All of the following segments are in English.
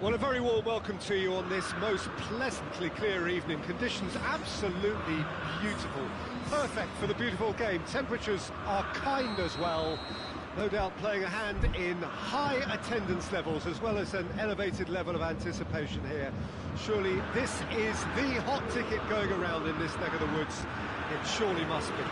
Well, a very warm welcome to you on this most pleasantly clear evening. Conditions absolutely beautiful. Perfect for the beautiful game. Temperatures are kind as well. No doubt playing a hand in high attendance levels as well as an elevated level of anticipation here. Surely this is the hot ticket going around in this neck of the woods. It surely must be.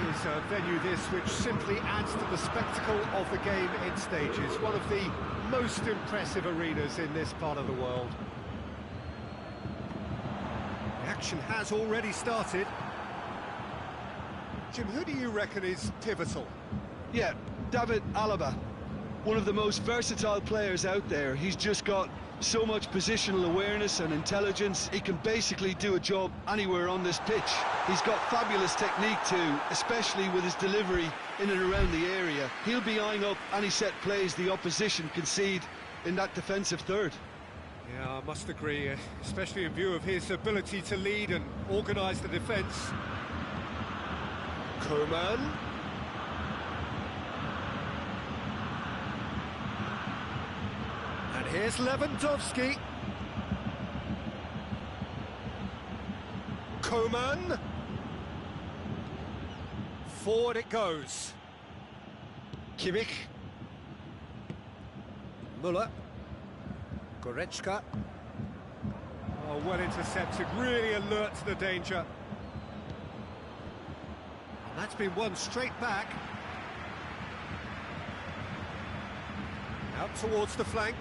Is a venue this which simply adds to the spectacle of the game in stages. One of the most impressive arenas in this part of the world. The action has already started. Jim, who do you reckon is pivotal? Yeah, David Alaba, one of the most versatile players out there. He's just got so much positional awareness and intelligence. He can basically do a job anywhere on this pitch. He's got fabulous technique too, especially with his delivery in and around the area. He'll be eyeing up any set plays the opposition concede in that defensive third. Yeah, I must agree, especially in view of his ability to lead and organise the defence. Coman. And here's Lewandowski. Coman. Forward it goes. Kimmich. Müller. Goretzka. Oh, well intercepted, really alert to the danger. And that's been won straight back. Out towards the flank.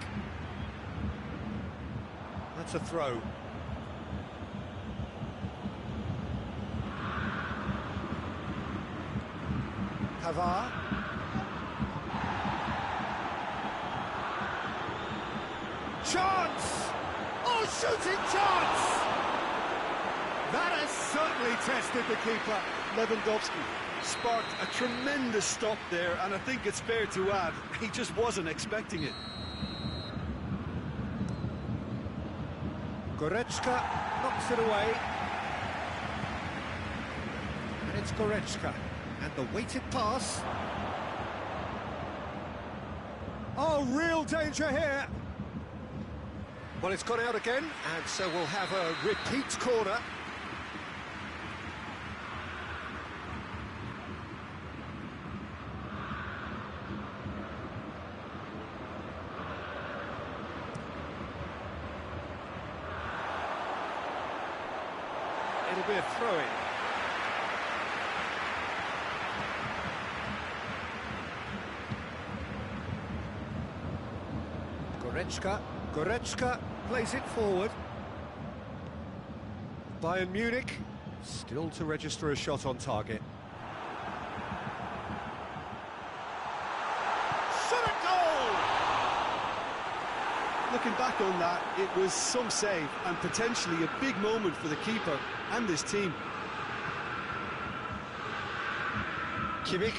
That's a throw. Pavard. Chance! Oh, shooting chance! That has certainly tested the keeper. Lewandowski sparked a tremendous stop there, and I think it's fair to add, he just wasn't expecting it. Goretzka knocks it away. And it's Goretzka. And the weighted pass. Oh, real danger here. Well, it's gone out again, and so we'll have a repeat corner. It'll be a throw-in. Goretzka plays it forward. Bayern Munich still to register a shot on target. Shot a goal! Looking back on that, it was some save and potentially a big moment for the keeper and his team. Kimmich.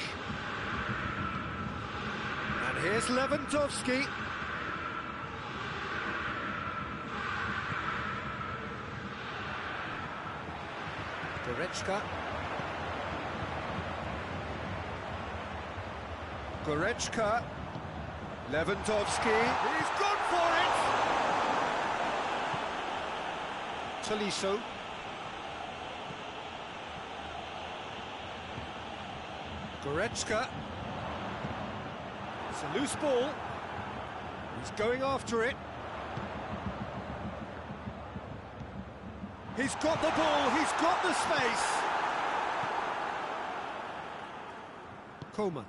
And here's Lewandowski. Goretzka. Lewandowski. He's gone for it! Tolisso. Goretzka. It's a loose ball. He's going after it. He's got the ball, he's got the space. Coman.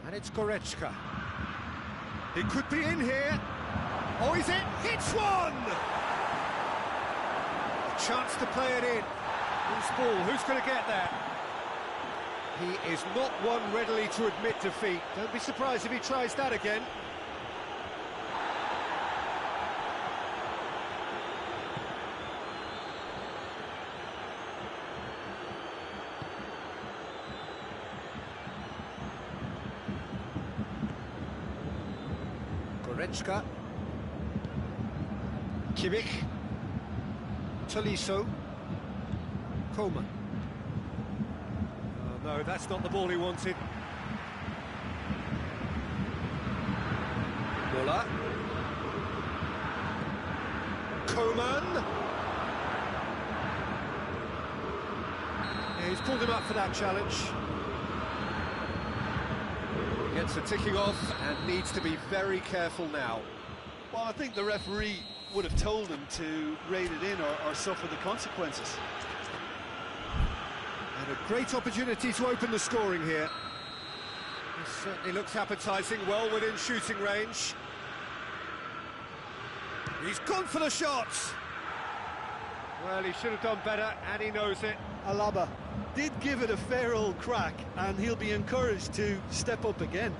And it's Goretzka. He could be in here. Oh, is it? Hits one! A chance to play it in. Loose ball, who's going to get that? He is not one readily to admit defeat. Don't be surprised if he tries that again. Goretzka. Kimmich. Tolisso. Coman. Oh, no, that's not the ball he wanted. Muller. Coman. Yeah, he's pulled him up for that challenge. Gets a ticking off and needs to be very careful now. Well, I think the referee would have told him to rein it in or suffer the consequences. And a great opportunity to open the scoring here. This certainly looks appetising, well within shooting range. He's gone for the shots. Well, he should have done better, and he knows it. Alaba did give it a fair old crack, and he'll be encouraged to step up again.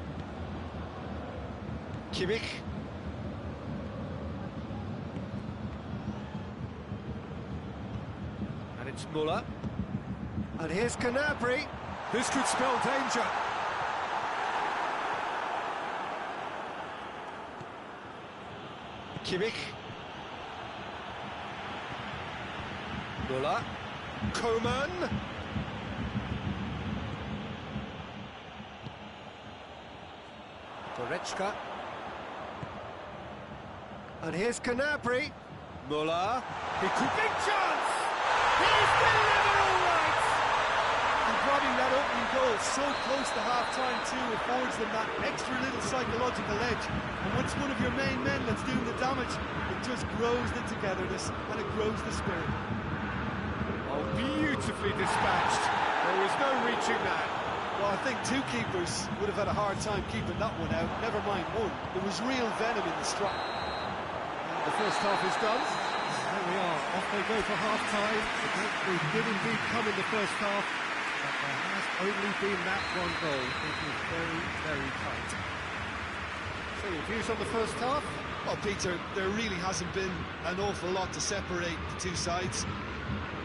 Kimmich. And it's Muller. And here's Gnabry. This could spell danger. Kimmich. Muller. Coman. Goretzka. And here's Gnabry. Muller. He could big chance. He's delivered all right. And grabbing that opening goal so close to half-time too affords them that extra little psychological edge. And when it's one of your main men that's doing the damage, it just grows the togetherness and it grows the spirit. Oh, beautifully dispatched. There was no reaching that. Well, I think two keepers would have had a hard time keeping that one out, never mind one. There was real venom in the strike. The first half is done. There we are, off they go for half-time. The breakthrough did indeed come in the first half, but there has only been that one goal. It was very, very tight. So your views on the first half? Well, Peter, there really hasn't been an awful lot to separate the two sides.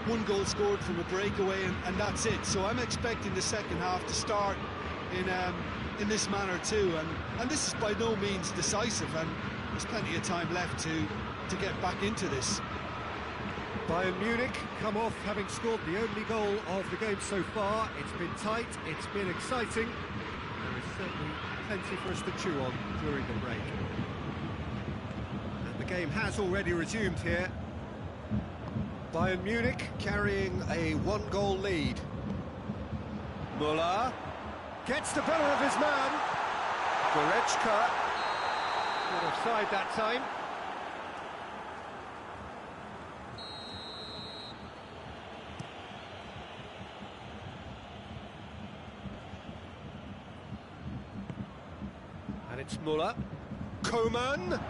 One goal scored from a breakaway, and that's it. So I'm expecting the second half to start in this manner too. And this is by no means decisive, and there's plenty of time left to get back into this. Bayern Munich come off having scored the only goal of the game so far. It's been tight, it's been exciting. There is certainly plenty for us to chew on during the break. And the game has already resumed here. Bayern Munich carrying a one-goal lead. Muller gets the better of his man. Goretzka. Not offside that time. And it's Muller. Coman.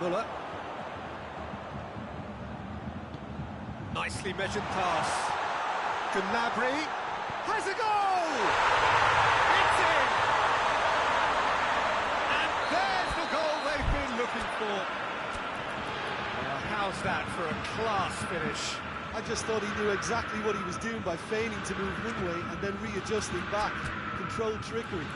Muller. Nicely measured pass. Gnabry has a goal! It's in! And there's the goal they've been looking for. Well, how's that for a class finish? I just thought he knew exactly what he was doing by feigning to move one way and then readjusting back. Controlled trickery.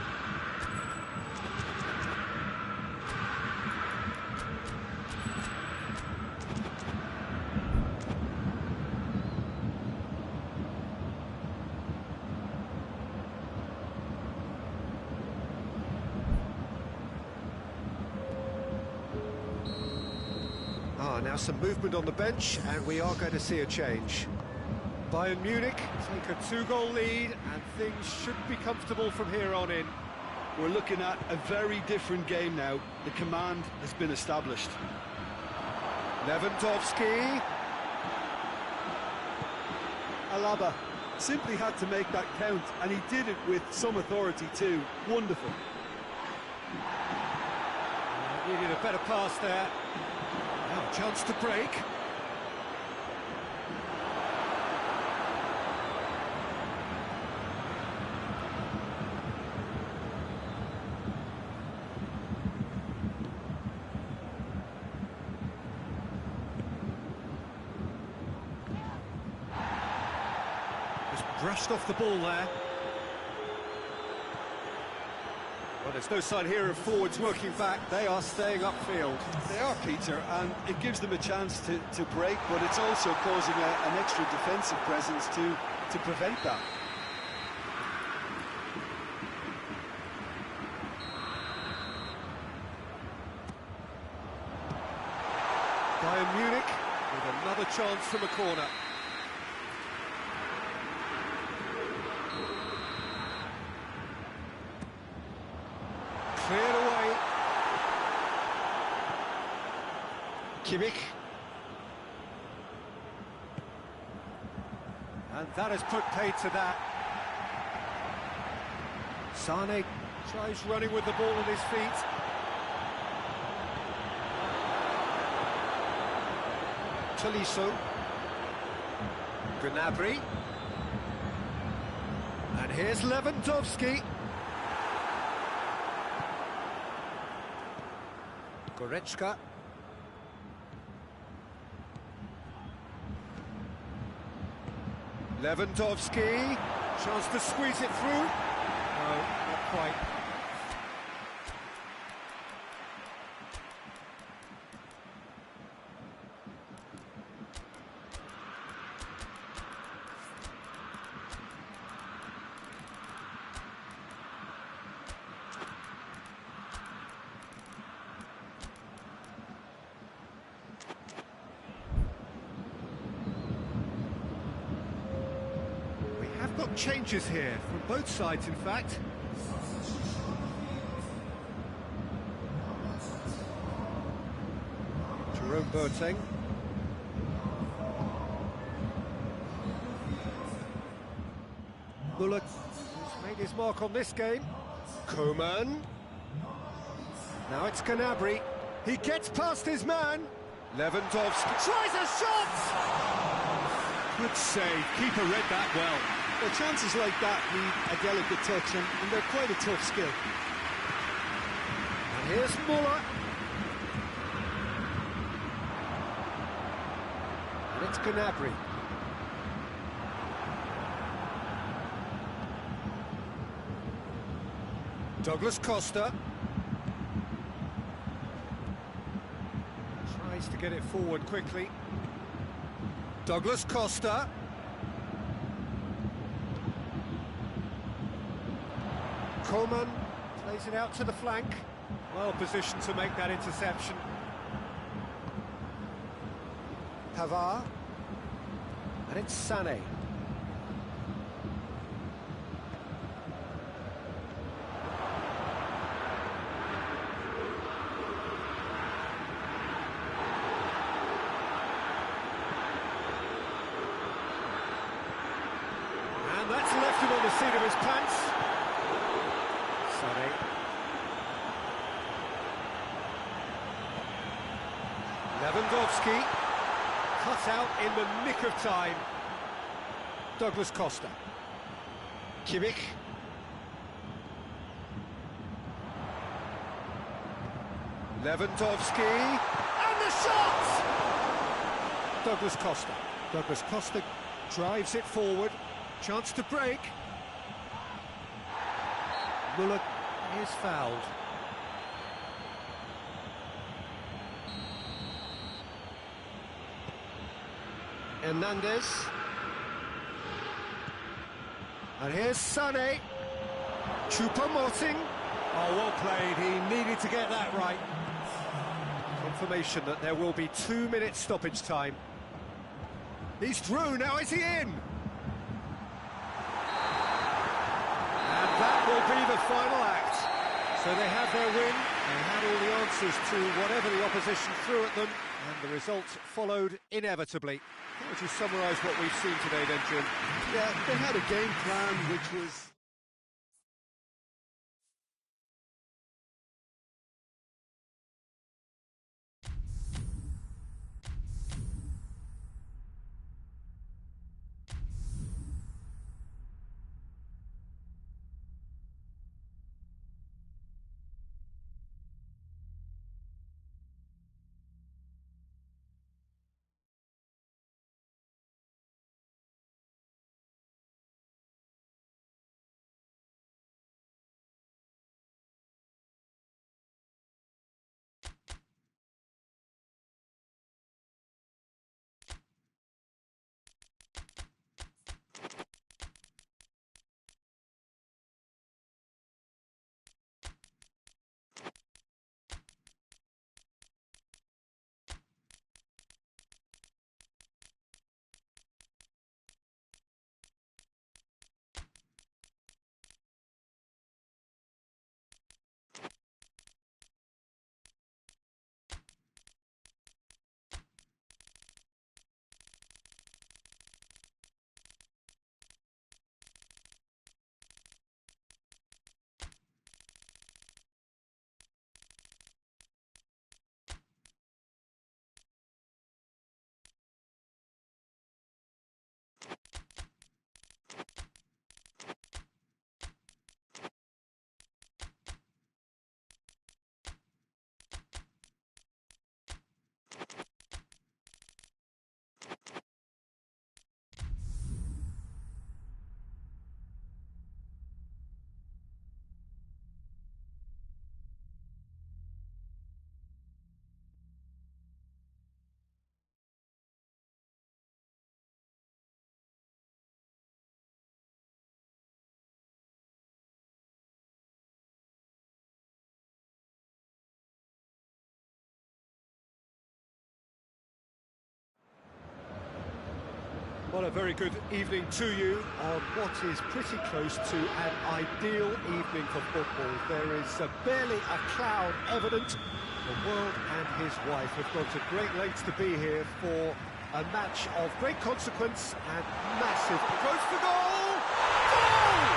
Now some movement on the bench, and we are going to see a change. Bayern Munich take a two-goal lead, and things should be comfortable from here on in. We're looking at a very different game now. The command has been established. Lewandowski. Alaba simply had to make that count, and he did it with some authority too. Wonderful. Needed a better pass there. Now a chance to break. Just brushed off the ball there. Well, there's no sign here of forwards working back. They are staying upfield. They are, Peter, and it gives them a chance to break, but it's also causing an extra defensive presence to prevent that. Bayern Munich with another chance from a corner. Cleared away. Kimmich. And that has put paid to that. Sane tries running with the ball on his feet. Tolisso. Gnabry. And here's Lewandowski. Goretzka. Lewandowski. Chance to squeeze it through. No, not quite. Got changes here from both sides, in fact. Jerome Boateng. Bullock, who's made his mark on this game. Coman. Now it's Gnabry. He gets past his man. Lewandowski tries a shot! Good save. Keeper read that well. Well, chances like that need a delicate touch, and they're quite a tough skill. And here's Muller. And it's Gnabry. Douglas Costa. Tries to get it forward quickly. Douglas Costa. Coman plays it out to the flank. Well positioned to make that interception. Pavard. And it's Sané. And that's left him on the seat of his pants. Sané. Lewandowski. Cut out in the nick of time. Douglas Costa. Kimmich. Lewandowski. And the shot! Douglas Costa. Douglas Costa drives it forward. Chance to break. Muller is fouled. Hernandez. And here's Sané. Choupo-Moting. Oh, well played. He needed to get that right. Confirmation that there will be 2 minutes stoppage time. He's through. Now is he in? And that will be the final act. So they have their win. They had all the answers to whatever the opposition threw at them, and the result followed inevitably. How would you summarise what we've seen today then, Jim? Yeah, they had a game plan which was Well, a very good evening to you on what is pretty close to an ideal evening for football. There is barely a cloud evident. The world and his wife have gone to great lengths to be here for a match of great consequence and massive. It goes for goal! Goal!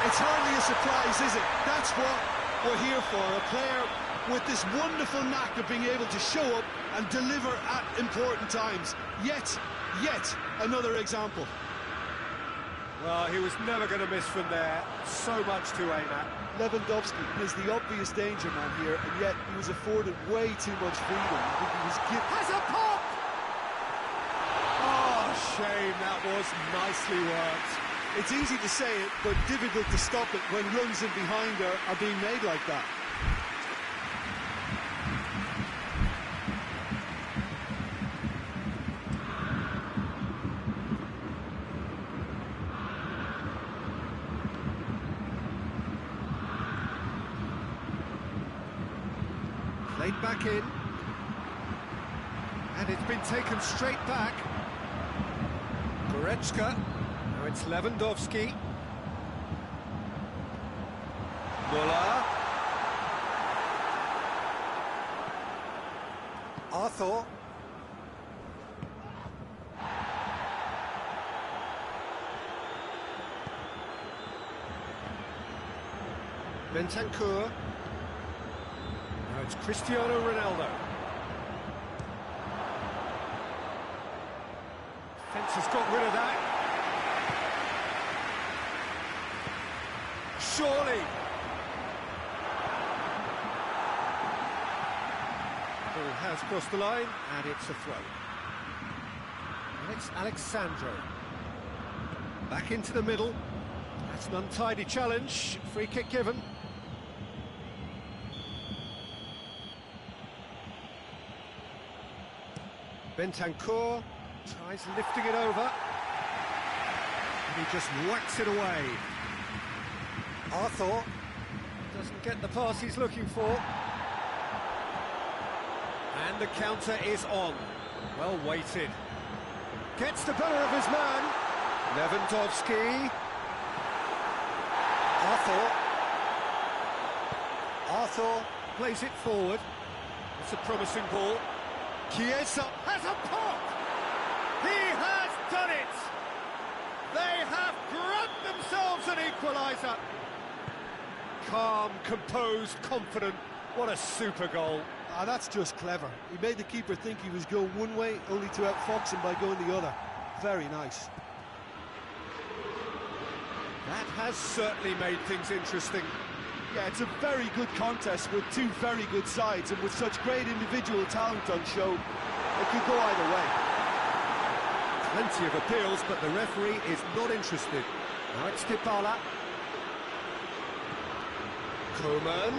It's hardly a surprise, is it? That's what we're here for, a player with this wonderful knack of being able to show up and deliver at important times. Yet another example. Well, he was never going to miss from there. So much to aim at. Lewandowski is the obvious danger man here, and yet he was afforded way too much freedom. I think he was Has a pop! Oh, shame, that was nicely worked. It's easy to say it, but difficult to stop it when runs in behind are being made like that. Played back in. And it's been taken straight back. Goretzka. Now it's Lewandowski. Muller. Arthur. Bentancur. Now it's Cristiano Ronaldo. Fence has got rid of that. Surely. Ball has crossed the line, and it's a throw. And it's Alexandro. Back into the middle. That's an untidy challenge. Free kick given. Bentancur tries lifting it over. And he just whacks it away. Arthur doesn't get the pass he's looking for. And the counter is on. Well weighted. Gets the better of his man. Lewandowski. Arthur plays it forward. It's a promising ball. Chiesa has a pop! He has done it! They have grabbed themselves an equaliser. Calm, composed, confident. What a super goal. Ah, that's just clever. He made the keeper think he was going one way, only to outfox him by going the other. Very nice. That has certainly made things interesting. Yeah, it's a very good contest with two very good sides, and with such great individual talent on show, it could go either way. Plenty of appeals, but the referee is not interested. Now it's Dybala. Coman.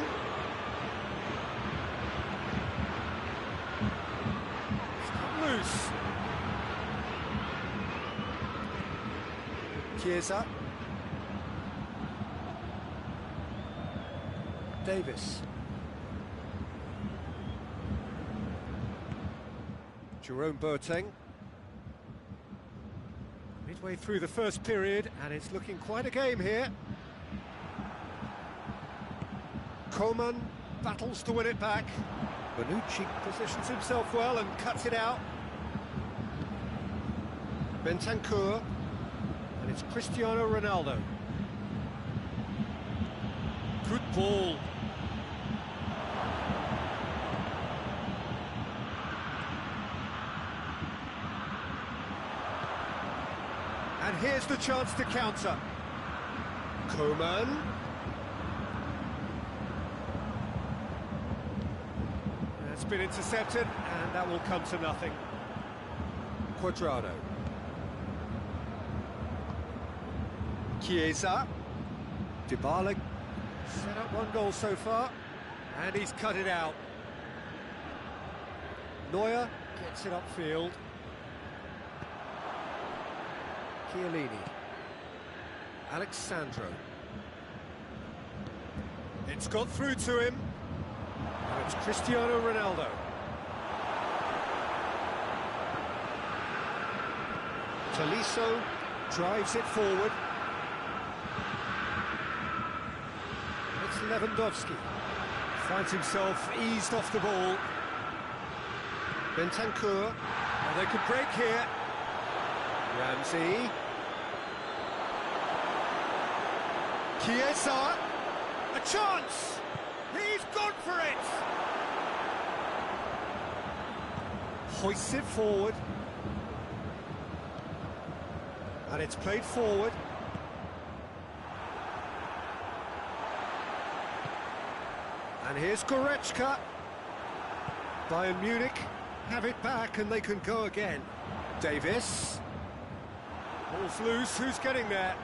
It's got loose. Chiesa. Davis. Jerome Boateng. Midway through the first period, and it's looking quite a game here. Coman battles to win it back. Bonucci positions himself well and cuts it out. Bentancur. And it's Cristiano Ronaldo. Good ball. And here's the chance to counter. Coman. That's been intercepted, and that will come to nothing. Cuadrado. Chiesa. Dybala. Set up one goal so far, and he's cut it out. Neuer gets it upfield. Chiellini. Alexandro. It's got through to him. And it's Cristiano Ronaldo. Tolisso drives it forward. It's Lewandowski. Finds himself eased off the ball. Bentancur. Oh, they could break here. Ramsey. Chiesa. A chance! He's gone for it! Hoists it forward. And it's played forward. And here's Goretzka. Bayern Munich have it back and they can go again. Davis. Ball's loose, who's getting there?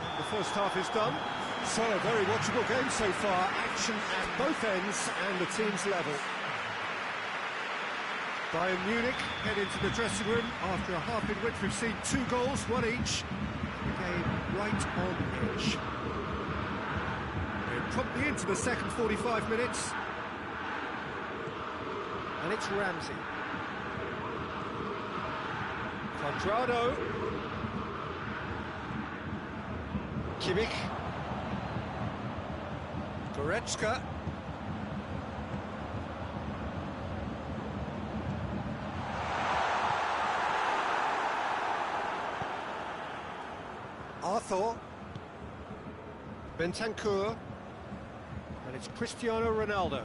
And the first half is done. So a very watchable game so far. Action at both ends and the team's level. Bayern Munich head into the dressing room after a half in which we've seen 2 goals, one each. The game right on edge. We're promptly into the second 45 minutes. And it's Ramsey. Quadrado. Kimmich. Goretzka. Arthur. Bentancur. And it's Cristiano Ronaldo.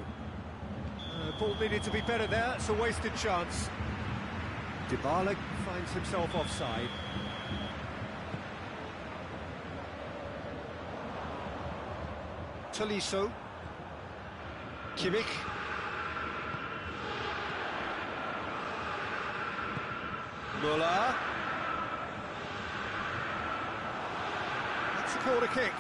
Ball needed to be better there, it's a wasted chance. Dybala finds himself offside. Tolisso. Kimmich. Muller. That's a corner kick.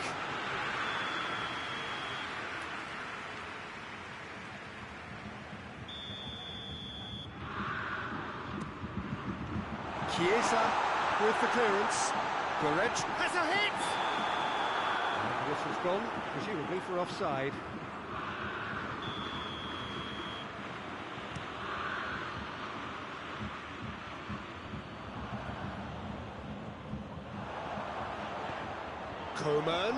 Chiesa with the clearance. Goretzka has a hit! And the whistle's gone, presumably for offside. Coman.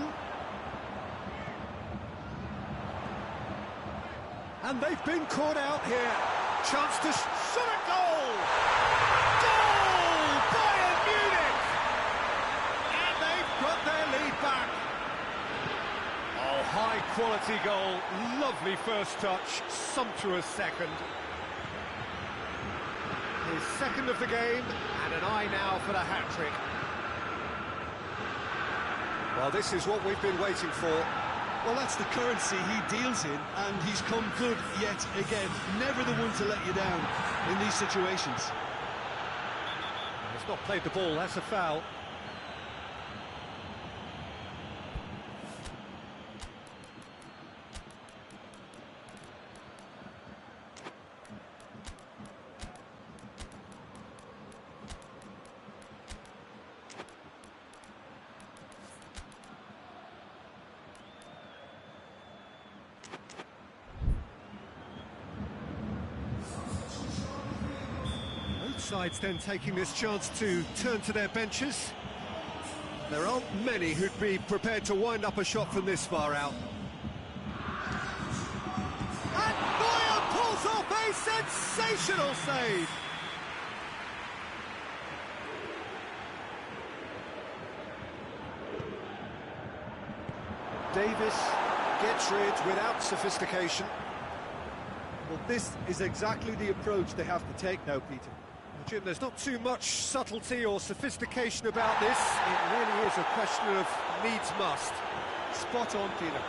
And they've been caught out here. Chance to shot a goal! Goal! Bayern Munich! And they've got their lead back. Oh, high quality goal. Lovely first touch, sumptuous second. His second of the game, and an eye now for the hat-trick. Well, this is what we've been waiting for. Well, that's the currency he deals in, and he's come good yet again. Never the one to let you down in these situations. He's not played the ball, that's a foul. Sides then taking this chance to turn to their benches. There aren't many who'd be prepared to wind up a shot from this far out. And Neuer pulls off a sensational save! Davis gets rid without sophistication. Well, this is exactly the approach they have to take now, Peter. Jim, there's not too much subtlety or sophistication about this. It really is a question of needs must. Spot on, Peter.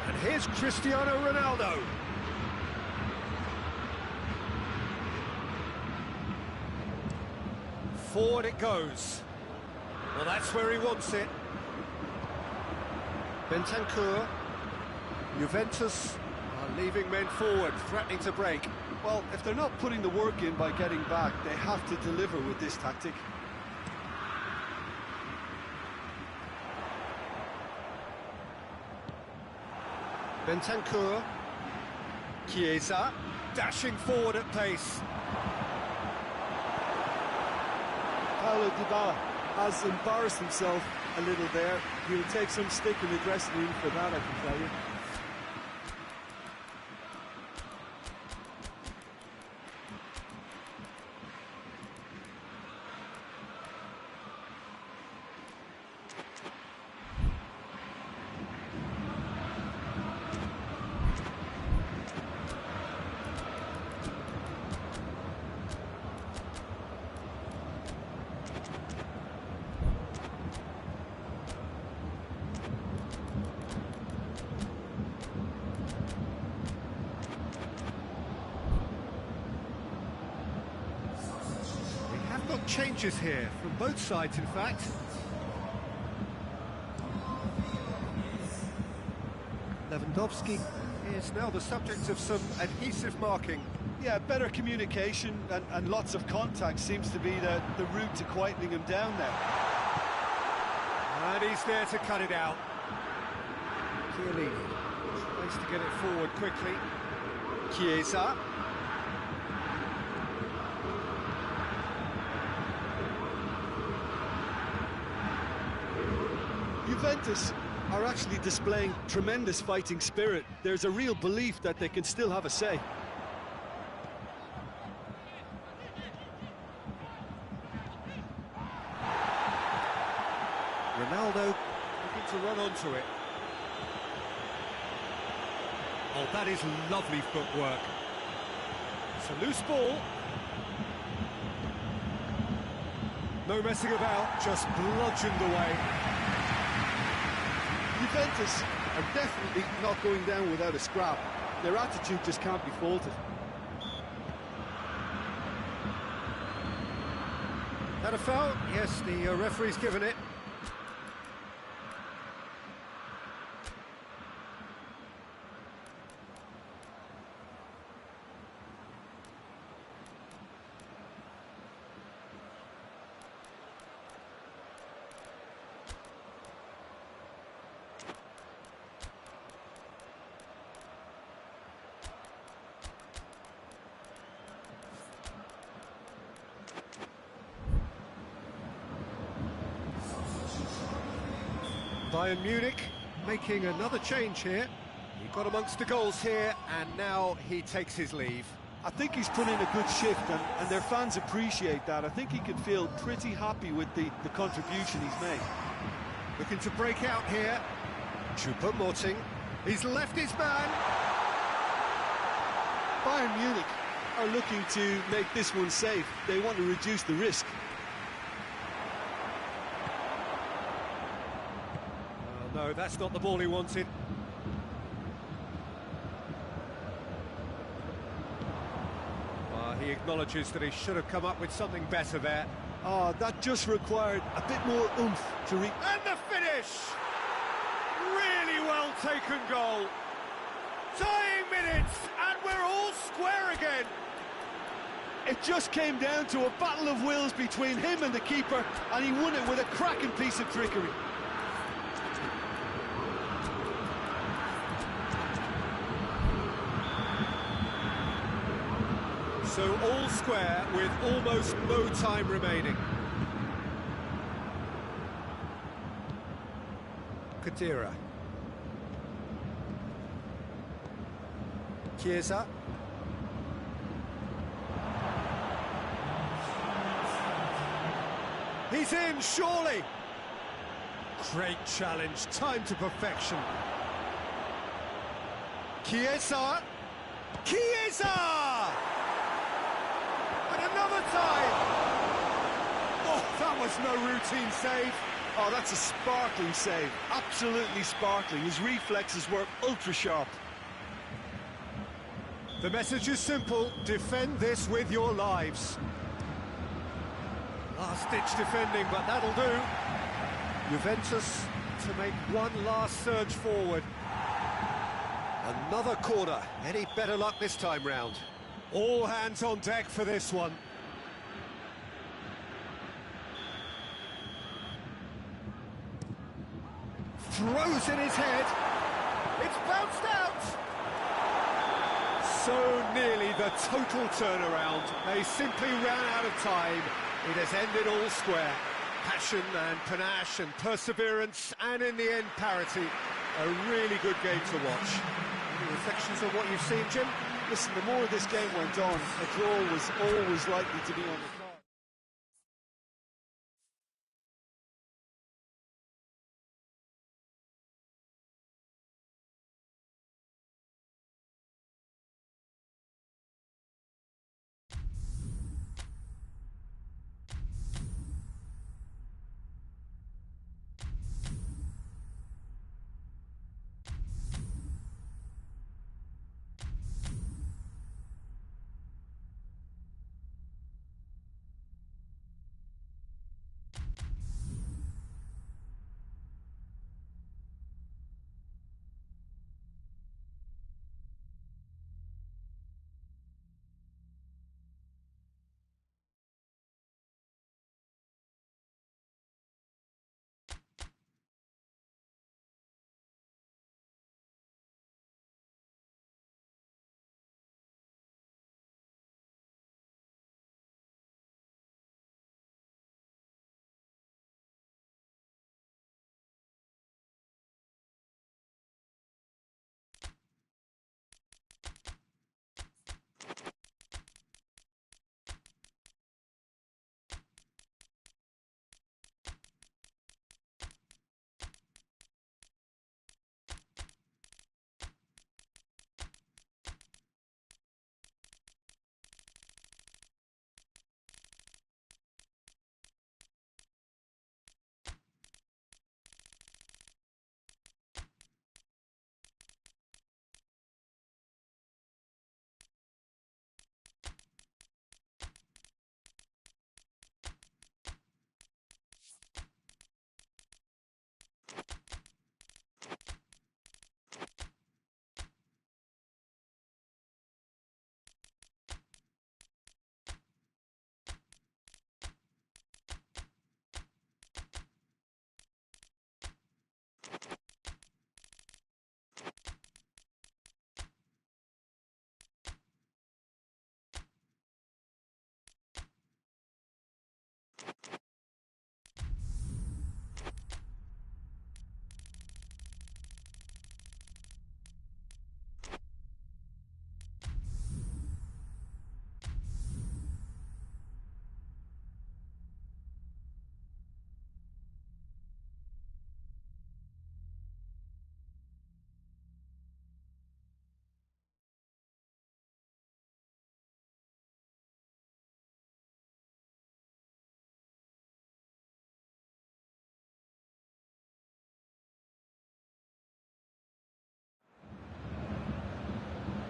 And here's Cristiano Ronaldo. Forward it goes. Well, that's where he wants it. Bentancur. Juventus are leaving men forward, threatening to break. Well, if they're not putting the work in by getting back, they have to deliver with this tactic. Bentancur. Chiesa, dashing forward at pace. Paulo Dybala has embarrassed himself a little there. He'll take some stick in the dressing room for that, I can tell you. Changes here from both sides, in fact. Lewandowski is now the subject of some adhesive marking. Yeah, better communication and lots of contact seems to be the route to quietening him down there. And he's there to cut it out. Chiellini tries to get it forward quickly. Chiesa. Juventus are actually displaying tremendous fighting spirit. There's a real belief that they can still have a say. Ronaldo looking to run onto it. Oh, that is lovely footwork. It's a loose ball. No messing about, just bludgeoned away. Juventus are definitely not going down without a scrap. Their attitude just can't be faulted. That a foul? Yes, the referee's given it. Bayern Munich making another change here. He got amongst the goals here, and now he takes his leave. I think he's put in a good shift, and their fans appreciate that. I think he can feel pretty happy with the contribution he's made. Looking to break out here. Choupo-Moting. He's left his man. Bayern Munich are looking to make this one safe. They want to reduce the risk. No, that's not the ball he wanted. He acknowledges that he should have come up with something better there. Oh, that just required a bit more oomph to reach. And the finish! Really well taken goal. Tying minutes, and we're all square again. It just came down to a battle of wills between him and the keeper, and he won it with a cracking piece of trickery. So all square with almost no time remaining. Khedira. Chiesa. He's in, surely. Great challenge, time to perfection. Chiesa. Chiesa! And another time! Oh, that was no routine save. Oh, that's a sparkling save. Absolutely sparkling. His reflexes were ultra-sharp. The message is simple. Defend this with your lives. Last-ditch defending, but that'll do. Juventus to make one last surge forward. Another corner. Any better luck this time round? All hands on deck for this one. Throws in his head. It's bounced out! So nearly the total turnaround. They simply ran out of time. It has ended all square. Passion and panache and perseverance, and in the end, parity. A really good game to watch. Any reflections on what you've seen, Jim? Listen, the more this game went on, a draw was always likely to be on the card.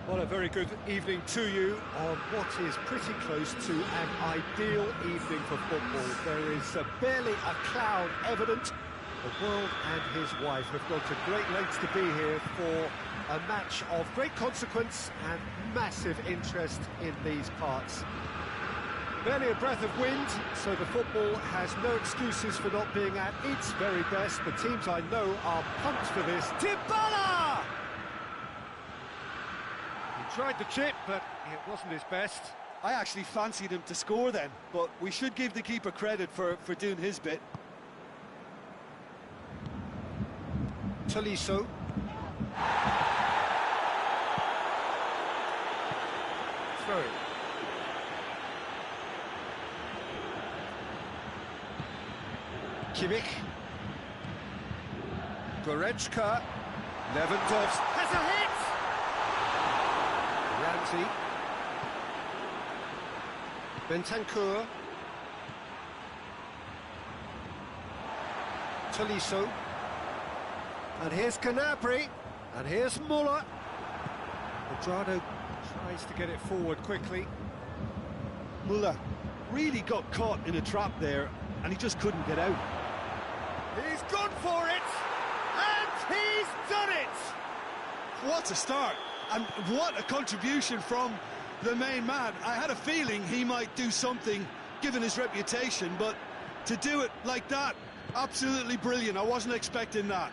Well, a very good evening to you on what is pretty close to an ideal evening for football. There is barely a cloud evident. The world and his wife have gone to great lengths to be here for a match of great consequence and massive interest in these parts. Barely a breath of wind, so the football has no excuses for not being at its very best. The teams I know are pumped for this. Dybala! He tried the chip, but it wasn't his best. I actually fancied him to score then, but we should give the keeper credit for doing his bit. Tolisso. Throw it. Kimmich. Goretzka. Lewandowski has a hit! Ramsey. Bentancur. Tolisso. And here's Gnabry. And here's Muller. Quadrado tries to get it forward quickly. Muller really got caught in a trap there, and he just couldn't get out. He's gone for it! And he's done it! What a start, and what a contribution from the main man. I had a feeling he might do something, given his reputation, but to do it like that, absolutely brilliant. I wasn't expecting that.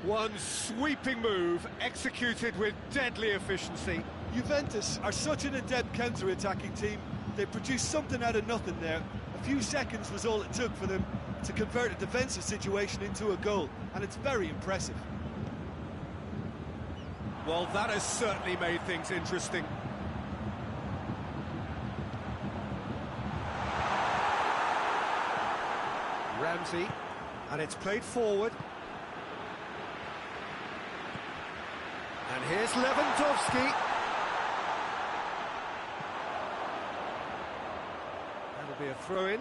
One sweeping move, executed with deadly efficiency. Juventus are such an adept counter-attacking team. They produced something out of nothing there. A few seconds was all it took for them to convert a defensive situation into a goal, and it's very impressive. Well, that has certainly made things interesting. Ramsey, and it's played forward. And here's Lewandowski. That'll be a throw-in.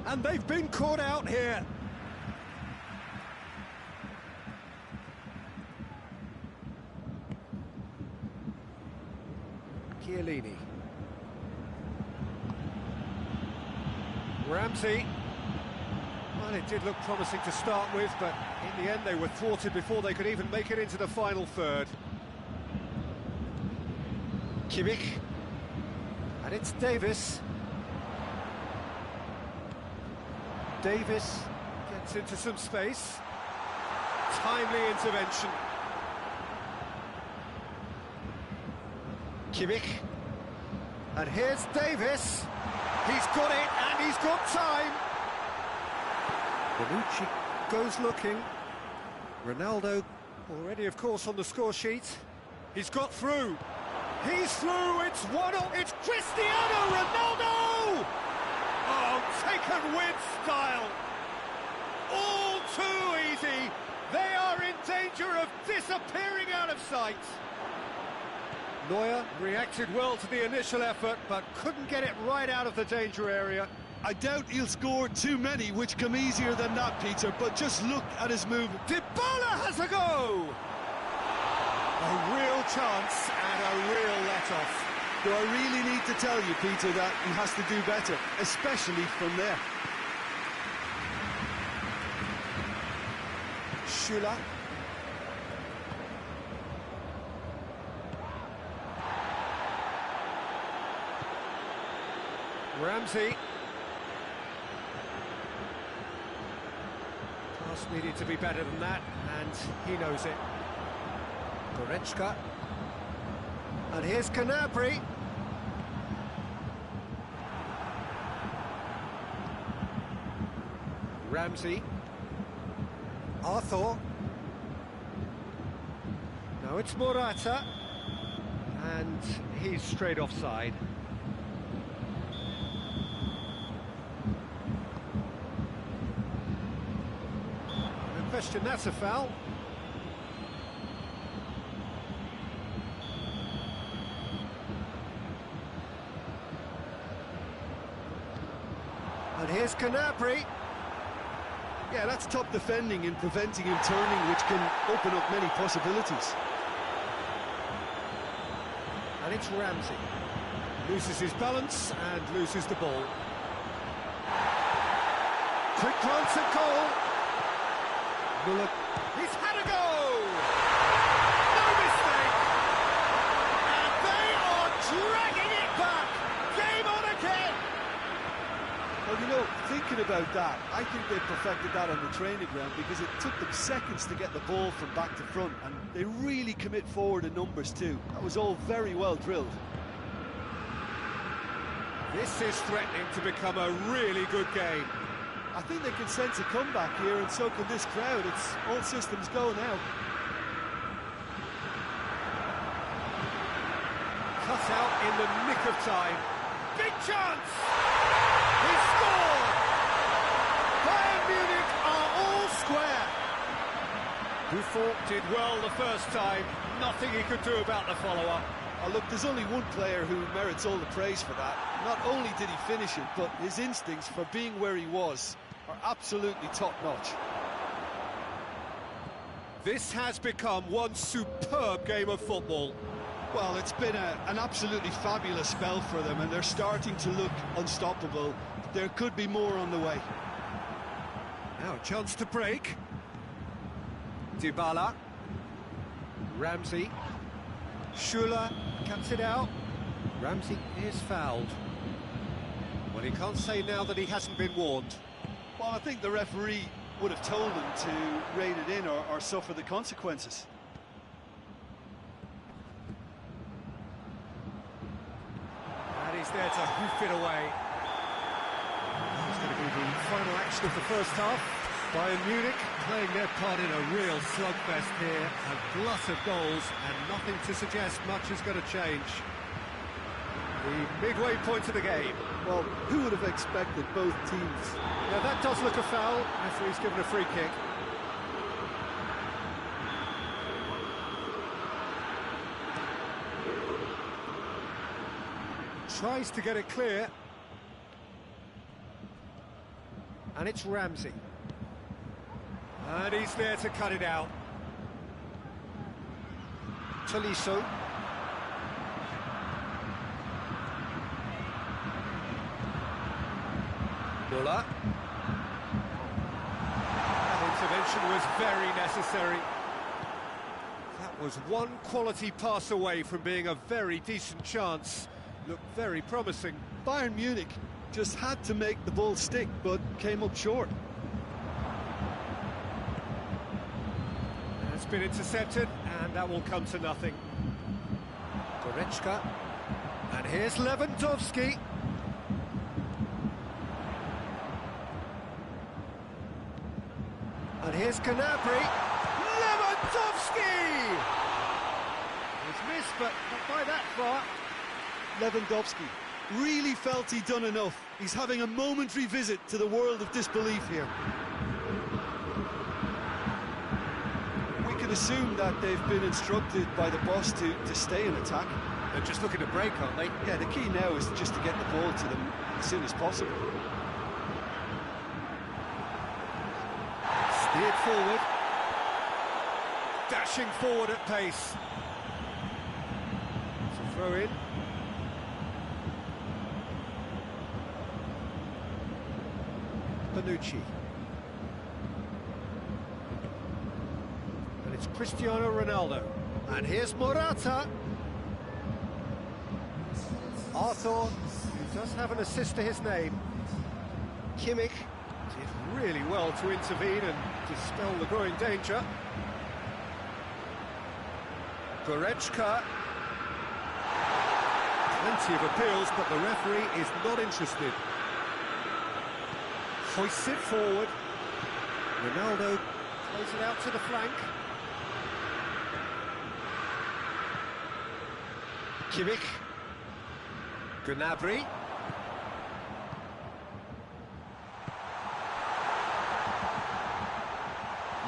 And they've been caught out here. Chiellini. Ramsey. Well, it did look promising to start with, but in the end they were thwarted before they could even make it into the final third. Kimmich. And it's Davis. Davis gets into some space. Timely intervention. Kimmich. And here's Davis. He's got it, and he's got time. Bonucci goes looking. Ronaldo already, of course, on the score sheet. He's got through. He's through. It's 1-0. It's Cristiano Ronaldo! Oh, taken with style. All too easy. They are in danger of disappearing out of sight. Neuer reacted well to the initial effort, but couldn't get it right out of the danger area. I doubt he'll score too many, which come easier than that, Peter, but just look at his move. Dybala has a go! A real chance and a real let-off. Do I really need to tell you, Peter, that he has to do better, especially from there? Schüller. Ramsey. Pass needed to be better than that, and he knows it. Goretzka. And here's Gnabry. Ramsey. Arthur. Now it's Morata. And he's straight offside. No question, that's a foul. And here's Gnabry. Yeah, that's top defending and preventing him turning, which can open up many possibilities. And it's Ramsey. Loses his balance and loses the ball. Quick glance at goal. Muller. He's had a go! No mistake! And they are dragging it back! Game on again! Well, you know, thinking about that, I think they perfected that on the training ground because it took them seconds to get the ball from back to front, and they really commit forward in numbers too. That was all very well drilled. This is threatening to become a really good game. I think they can sense a comeback here, and so can this crowd. It's all systems go now. Cut out in the nick of time. Big chance! He scored! Bayern Munich are all square. Buffon did well the first time. Nothing he could do about the follow-up. Oh, look, there's only one player who merits all the praise for that. Not only did he finish it, but his instincts for being where he was are absolutely top-notch. This has become one superb game of football. Well, it's been an absolutely fabulous spell for them, and they're starting to look unstoppable. There could be more on the way. Now a chance to break. Dybala. Ramsey. Schüller cuts it out. Ramsey is fouled. Well, he can't say now that he hasn't been warned. Well, I think the referee would have told him to rein it in or suffer the consequences. And he's there to hoof it away. It's going to be the final action of the first half. Bayern Munich playing their part in a real slugfest here, a glut of goals, and nothing to suggest much is going to change. The midway point of the game. Well, who would have expected both teams? Yeah, that does look a foul. Referee's given a free kick. Tries to get it clear. And it's Ramsey. And he's there to cut it out. Tolisso. Muller. That intervention was very necessary. That was one quality pass away from being a very decent chance. Looked very promising. Bayern Munich just had to make the ball stick, but came up short. It's been intercepted, and that will come to nothing. Goretzka. And here's Lewandowski. And here's Gnabry. Lewandowski! It's missed, but not by that far. Lewandowski really felt he'd done enough. He's having a momentary visit to the world of disbelief here. We can assume that they've been instructed by the boss to stay in attack. They're just looking to break, aren't they? Yeah, the key now is just to get the ball to them as soon as possible. Steered forward. Dashing forward at pace. It's a throw in. Bonucci. And it's Cristiano Ronaldo. And here's Morata. Arthur, who does have an assist to his name. Kimmich did really well to intervene and dispel the growing danger. Goretzka. Plenty of appeals, but the referee is not interested. Hoists it forward. Ronaldo plays it out to the flank. Kimmich. Gnabry.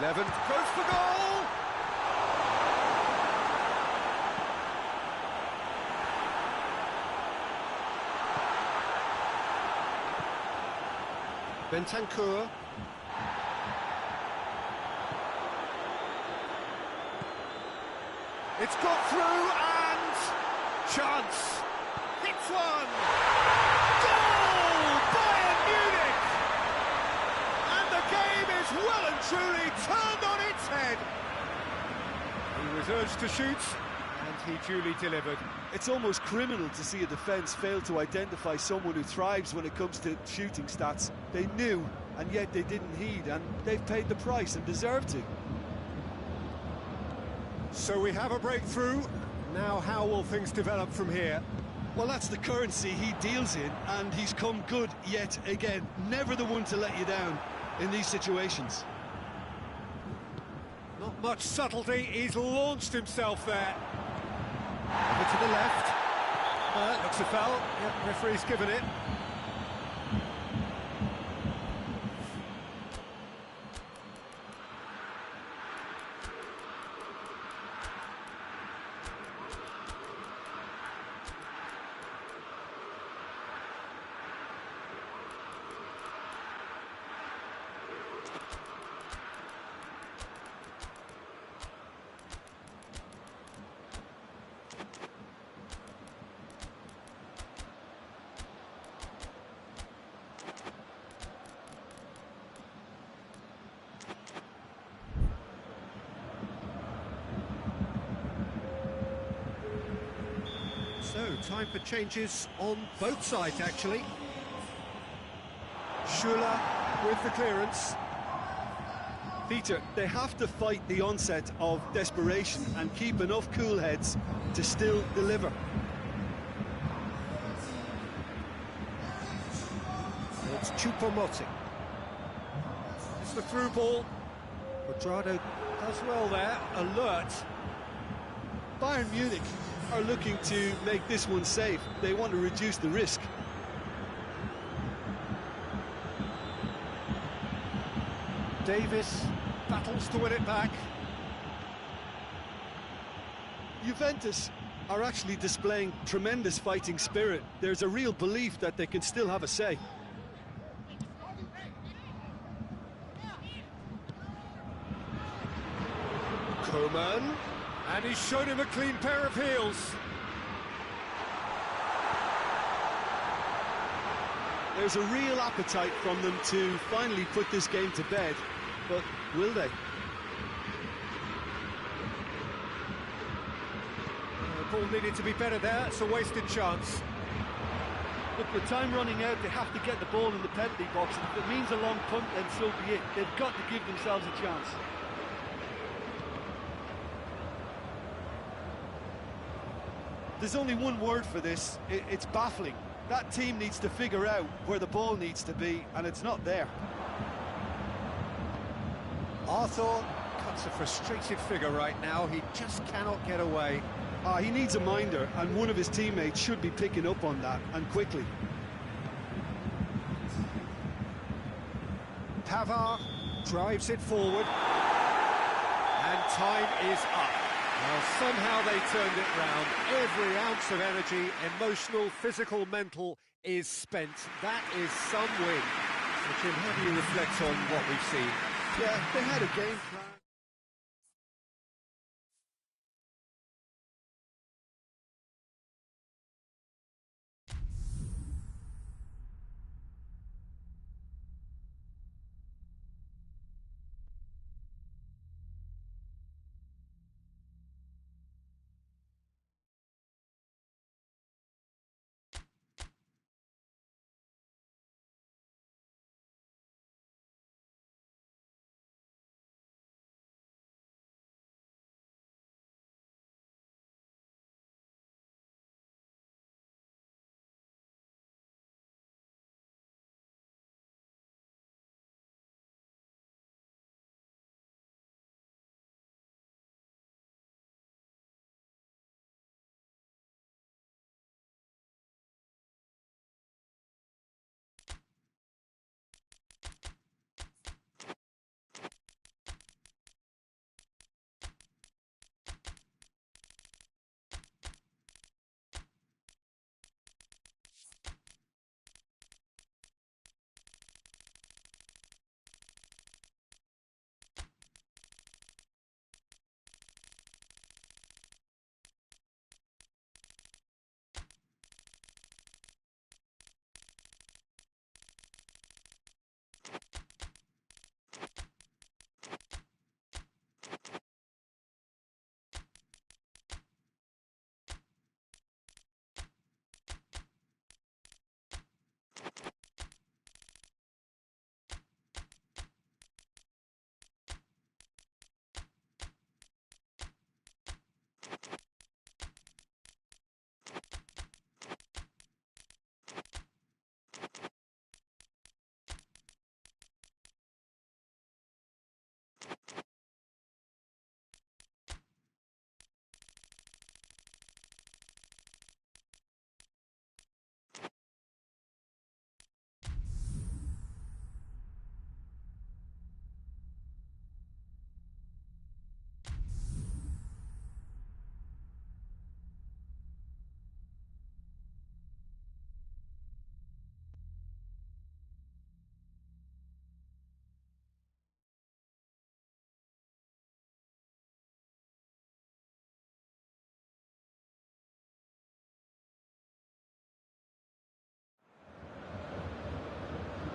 Levin goes for goal! Bentancur. It's got through and chance. Hits one. Goal! Bayern Munich! And the game is well and truly turned on its head. He was urged to shoot and he duly delivered. It's almost criminal to see a defence fail to identify someone who thrives when it comes to shooting stats. They knew, and yet they didn't heed, and they've paid the price and deserve to. So we have a breakthrough. Now how will things develop from here? Well, that's the currency he deals in, and he's come good yet again. Never the one to let you down in these situations. Not much subtlety, he's launched himself there. Over to the left. Looks a foul. Yep, referee's given it. So, time for changes on both sides, actually. Shula with the clearance. Peter, they have to fight the onset of desperation and keep enough cool heads to still deliver. It's Choupo-Moting. It's the through ball. Quadrado does well there, alert. Bayern Munich are looking to make this one safe. They want to reduce the risk. Davis battles to win it back. Juventus are actually displaying tremendous fighting spirit. There's a real belief that they can still have a say. Coman, and he's shown him a clean pair of heels. There's a real appetite from them to finally put this game to bed, but will they? The ball needed to be better there, it's a wasted chance. Look, with time running out, they have to get the ball in the penalty box, and if it means a long punt, then so be it. They've got to give themselves a chance. There's only one word for this, it's baffling. That team needs to figure out where the ball needs to be, and it's not there. Arthur cuts a frustrated figure right now, he just cannot get away. He needs a minder, and one of his teammates should be picking up on that, and quickly. Pavard drives it forward, and time is up. Well, somehow they turned it round. Every ounce of energy, emotional, physical, mental, is spent. That is some win. So, Jim, how do you reflect on what we've seen? Yeah, they had a game plan.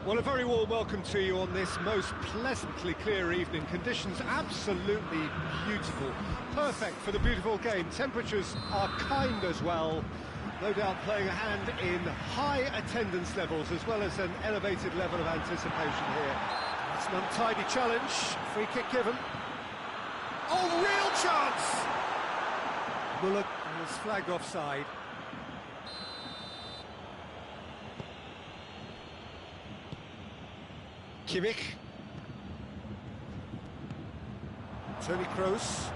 Well, a very warm welcome to you on this most pleasantly clear evening. Conditions absolutely beautiful. Perfect for the beautiful game. Temperatures are kind as well. no doubt playing a hand in high attendance levels as well as an elevated level of anticipation here. It's an untidy challenge, free kick given. Oh, real chance! Muller was flagged offside. Kimmich. Toni Kroos.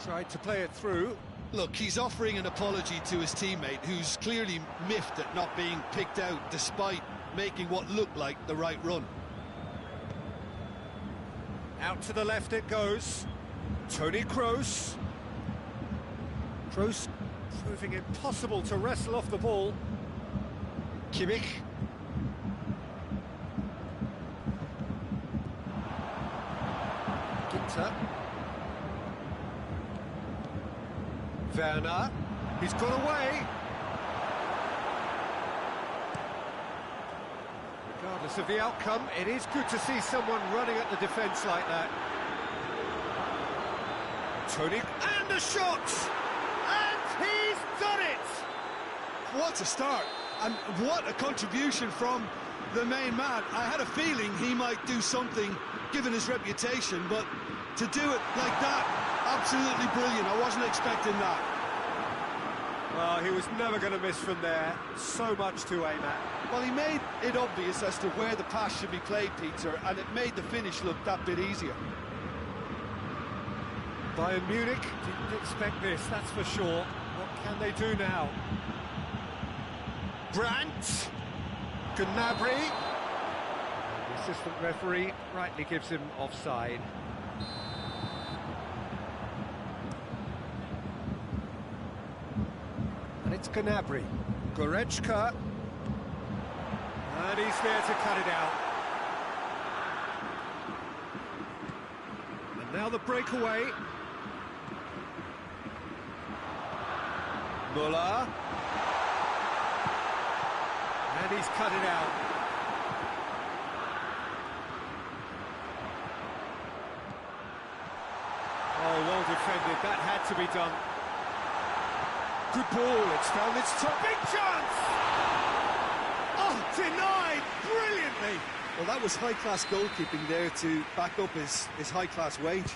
Tried to play it through. Look, he's offering an apology to his teammate, who's clearly miffed at not being picked out despite making what looked like the right run. Out to the left it goes. Toni Kroos. Kroos proving impossible to wrestle off the ball. Kimmich. Ginter. Werner. He's got away. Regardless of the outcome, it is good to see someone running at the defence like that. Toni, and a shot! And he's done it! What a start, and what a contribution from the main man. I had a feeling he might do something, given his reputation, but to do it like that, absolutely brilliant. I wasn't expecting that. Well, he was never going to miss from there. So much to aim at. Well, he made it obvious as to where the pass should be played, Peter, and it made the finish look that bit easier. Bayern Munich didn't expect this, that's for sure. What can they do now? Brandt. Gnabry. The assistant referee rightly gives him offside. And it's Gnabry. Goretzka. And he's there to cut it out. And now the breakaway. Muller. And he's cut it out. Oh, well defended. That had to be done. Good ball. It's found its top. Big chance! Oh, denied brilliantly. Well, that was high-class goalkeeping there to back up his high-class wage.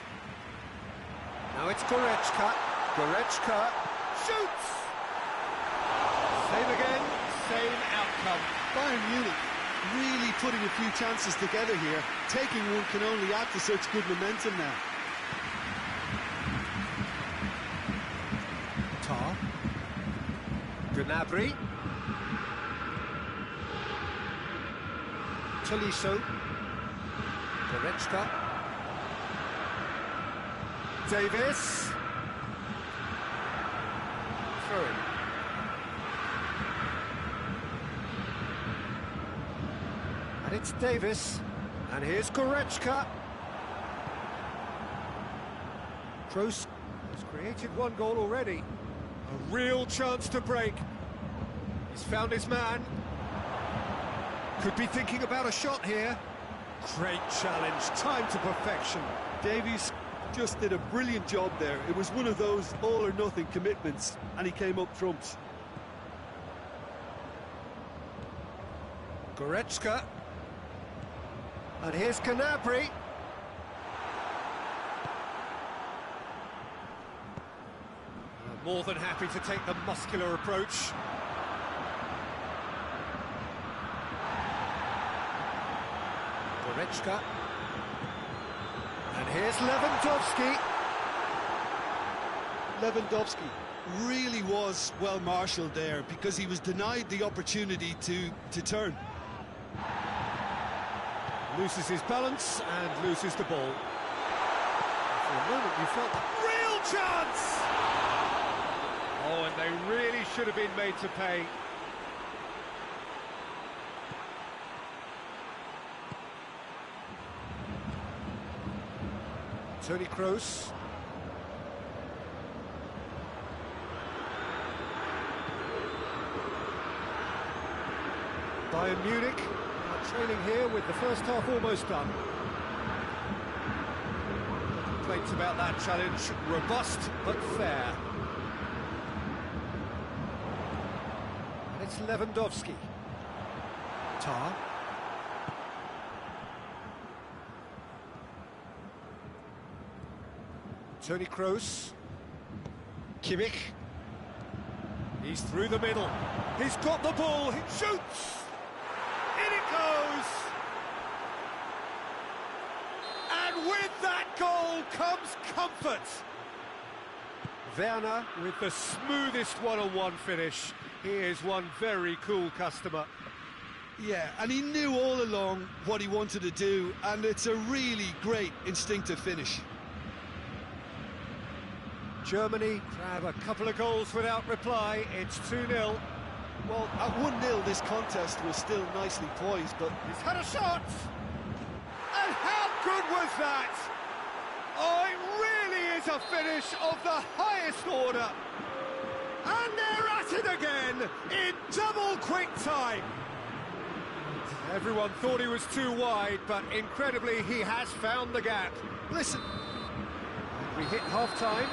Now it's Goretzka. Goretzka shoots! Same again, same outcome. Bayern Munich really putting a few chances together here. Taking one can only add to such good momentum now. Tar. Gnabry. Tolisso. Goretzka. Davis. Throw in. And it's Davis. And here's Goretzka. Kroos has created one goal already. A real chance to break. He's found his man. Could be thinking about a shot here. Great challenge, time to perfection. Davies just did a brilliant job there. It was one of those all-or-nothing commitments, and he came up trumps. Goretzka. And here's Gnabry. More than happy to take the muscular approach. Goretzka. And here's Lewandowski. Lewandowski really was well marshalled there because he was denied the opportunity to turn. Loses his balance and loses the ball. For a moment you felt real chance! Oh, and they really should have been made to pay. Toni Kroos. Bayern Munich are trailing here with the first half almost done. Complaints about that challenge, robust but fair. Lewandowski. Tar. Toni Kroos. Kimmich. He's through the middle. He's got the ball. He shoots. In it goes. And with that goal comes comfort. Werner with the smoothest one-on-one finish. He is one very cool customer. Yeah, and he knew all along what he wanted to do, and it's a really great instinctive finish. Germany grab a couple of goals without reply. It's 2-0. Well, at 1-0 this contest was still nicely poised, but He's had a shot! And how good was that? Oh, it really is a finish of the highest order. And they're at it again in double quick time. Everyone thought he was too wide, but incredibly he has found the gap. listen, We hit half-time,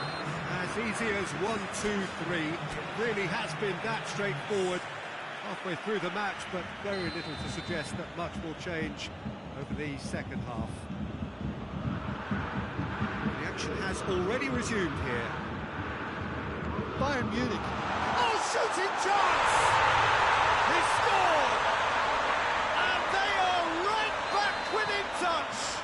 as easy as 1-2-3. It really has been that straightforward halfway through the match, but very little to suggest that much will change over the second half. The action has already resumed here. Bayern Munich. Oh, shooting chance! He scored! And they are right back within touch!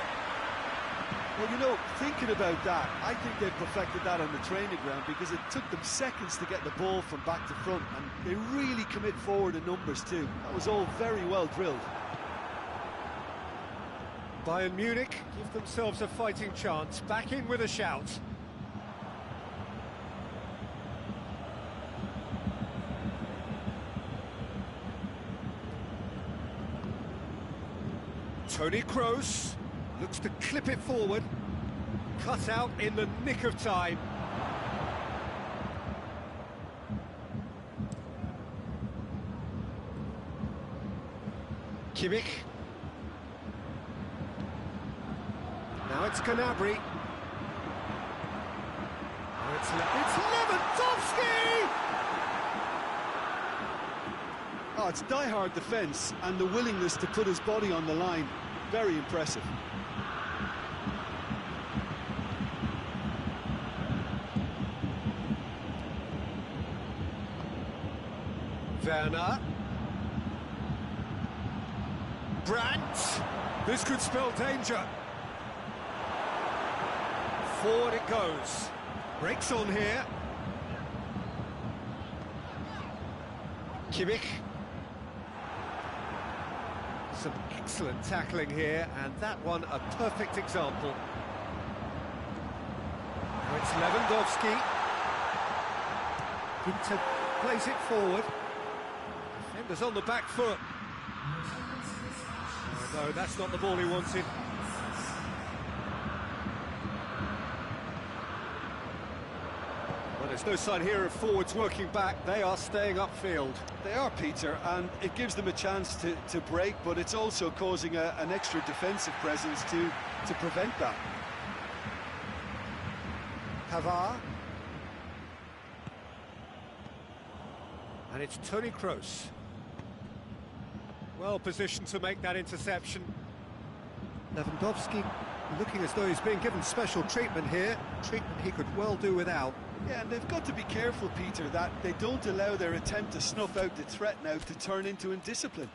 Well, you know, thinking about that, I think they perfected that on the training ground because it took them seconds to get the ball from back to front, and they really commit forward in numbers too. That was all very well drilled. Bayern Munich give themselves a fighting chance, back in with a shout. Toni Kroos looks to clip it forward, cut out in the nick of time. Kimmich. Now it's Gnabry. Oh, it's Lewandowski! Oh, it's die-hard defence and the willingness to put his body on the line. Very impressive. Werner. Brandt. This could spell danger. Forward it goes. Breaks on here. Kimmich. Some excellent tackling here, and that one a perfect example. Now it's Lewandowski. Inter plays it forward. Defenders on the back foot. Oh, no, that's not the ball he wanted. Well, there's no sign here of forwards working back. They are staying upfield. They are, Peter, and it gives them a chance to break, but it's also causing an extra defensive presence to prevent that. Pavard. And it's Toni Kroos. Well positioned to make that interception. Lewandowski looking as though he's being given special treatment here. Treatment he could well do without. Yeah, and they've got to be careful, Peter, that they don't allow their attempt to snuff out the threat now to turn into indiscipline.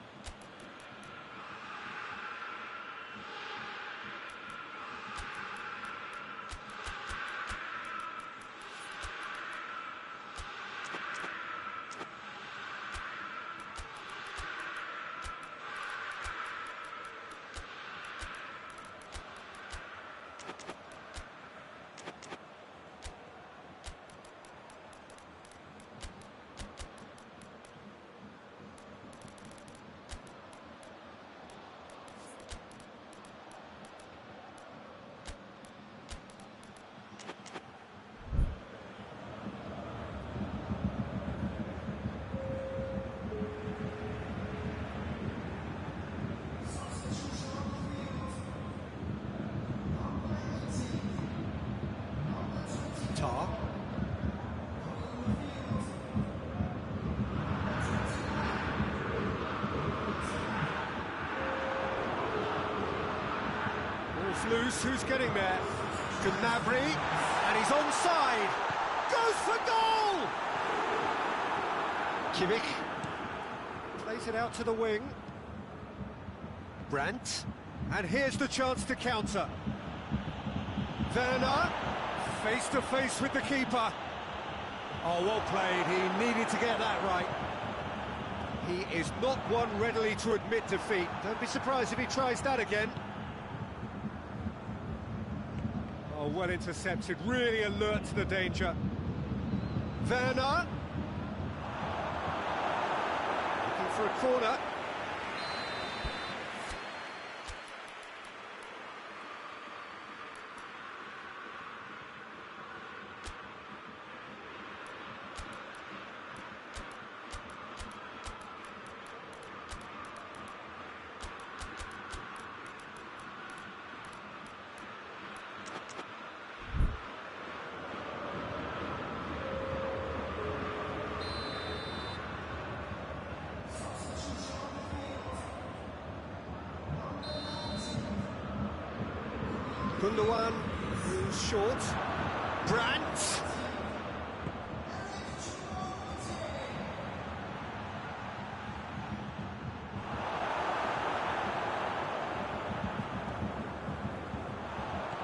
gets loose, who's getting there? Gnabry, and he's onside. Goes for goal! Kimmich plays it out to the wing. Brandt, and here's the chance to counter. Werner, face to face with the keeper. Oh, well played, he needed to get that right. He is not one readily to admit defeat. Don't be surprised if he tries that again. Oh, well intercepted, really alert to the danger. Werner. Looking for a corner. Gundogan, who's short. Brandt.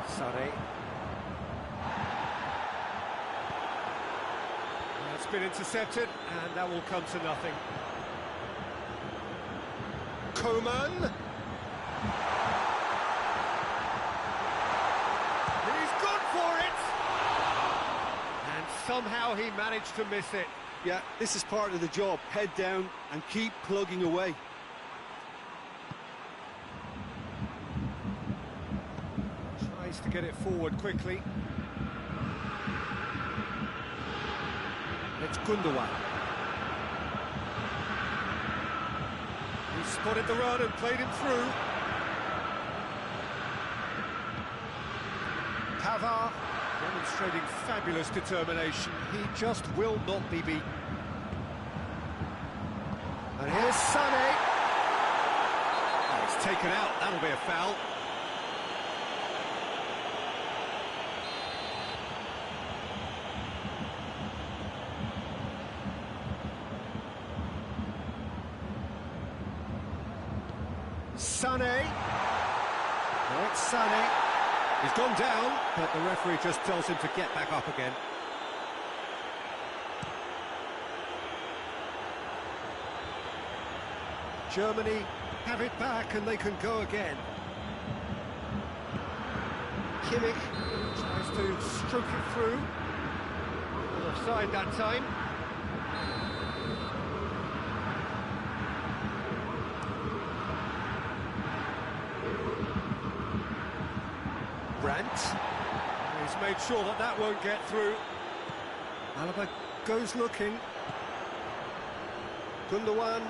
Sane. That's been intercepted, and that will come to nothing. Coman. Somehow he managed to miss it. Yeah, this is part of the job. Head down and keep plugging away. Tries to get it forward quickly. It's Gundogan. He spotted the run and played him through. Pavard. Demonstrating fabulous determination. He just will not be beaten. And here's Sané. Oh, it's taken out. That'll be a foul. Sané. Oh, it's Sané. He's gone down, but the referee just tells him to get back up again. Germany have it back and they can go again. Kimmich tries to stroke it through. Offside that time. Brandt. He's made sure that that won't get through. Alaba goes looking. Gundogan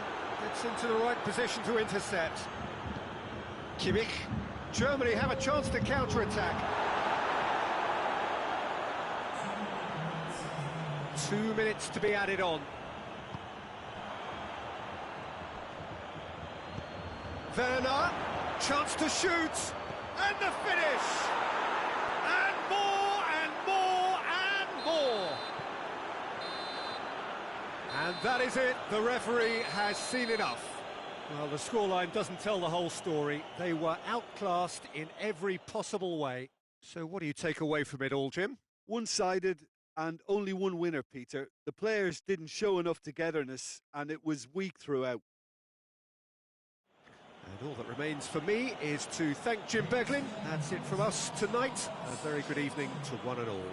gets into the right position to intercept. Kimmich. Germany have a chance to counter-attack. 2 minutes to be added on. Werner, chance to shoot, and the finish! And more, and more, and more! And that is it, the referee has seen enough. Well, the scoreline doesn't tell the whole story. They were outclassed in every possible way. So what do you take away from it all, Jim? One-sided and only one winner, Peter. The players didn't show enough togetherness and it was weak throughout. And all that remains for me is to thank Jim Beglin. That's it from us tonight. A very good evening to one and all.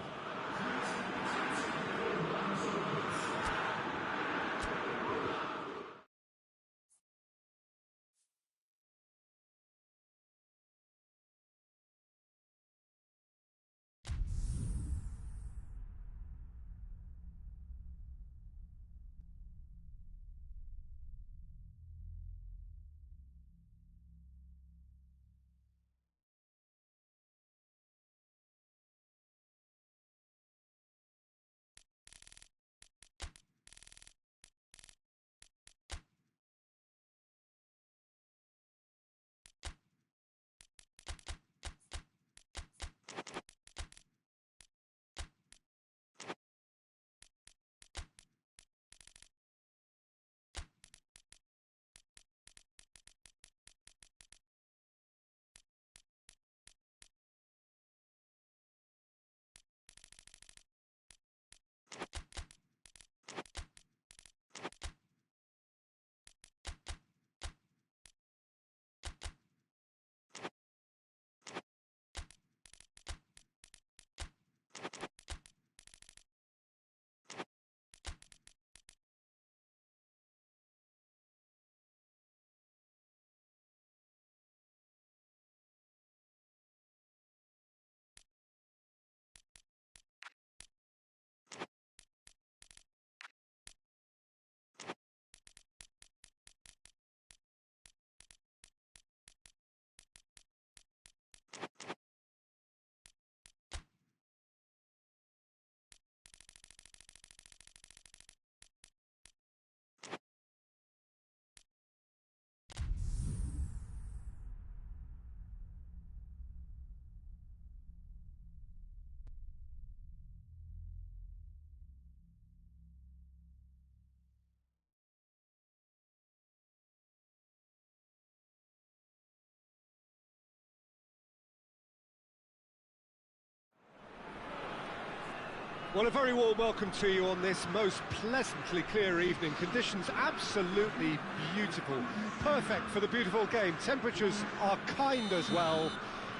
Well, a very warm welcome to you on this most pleasantly clear evening. Conditions absolutely beautiful. Perfect for the beautiful game. Temperatures are kind as well.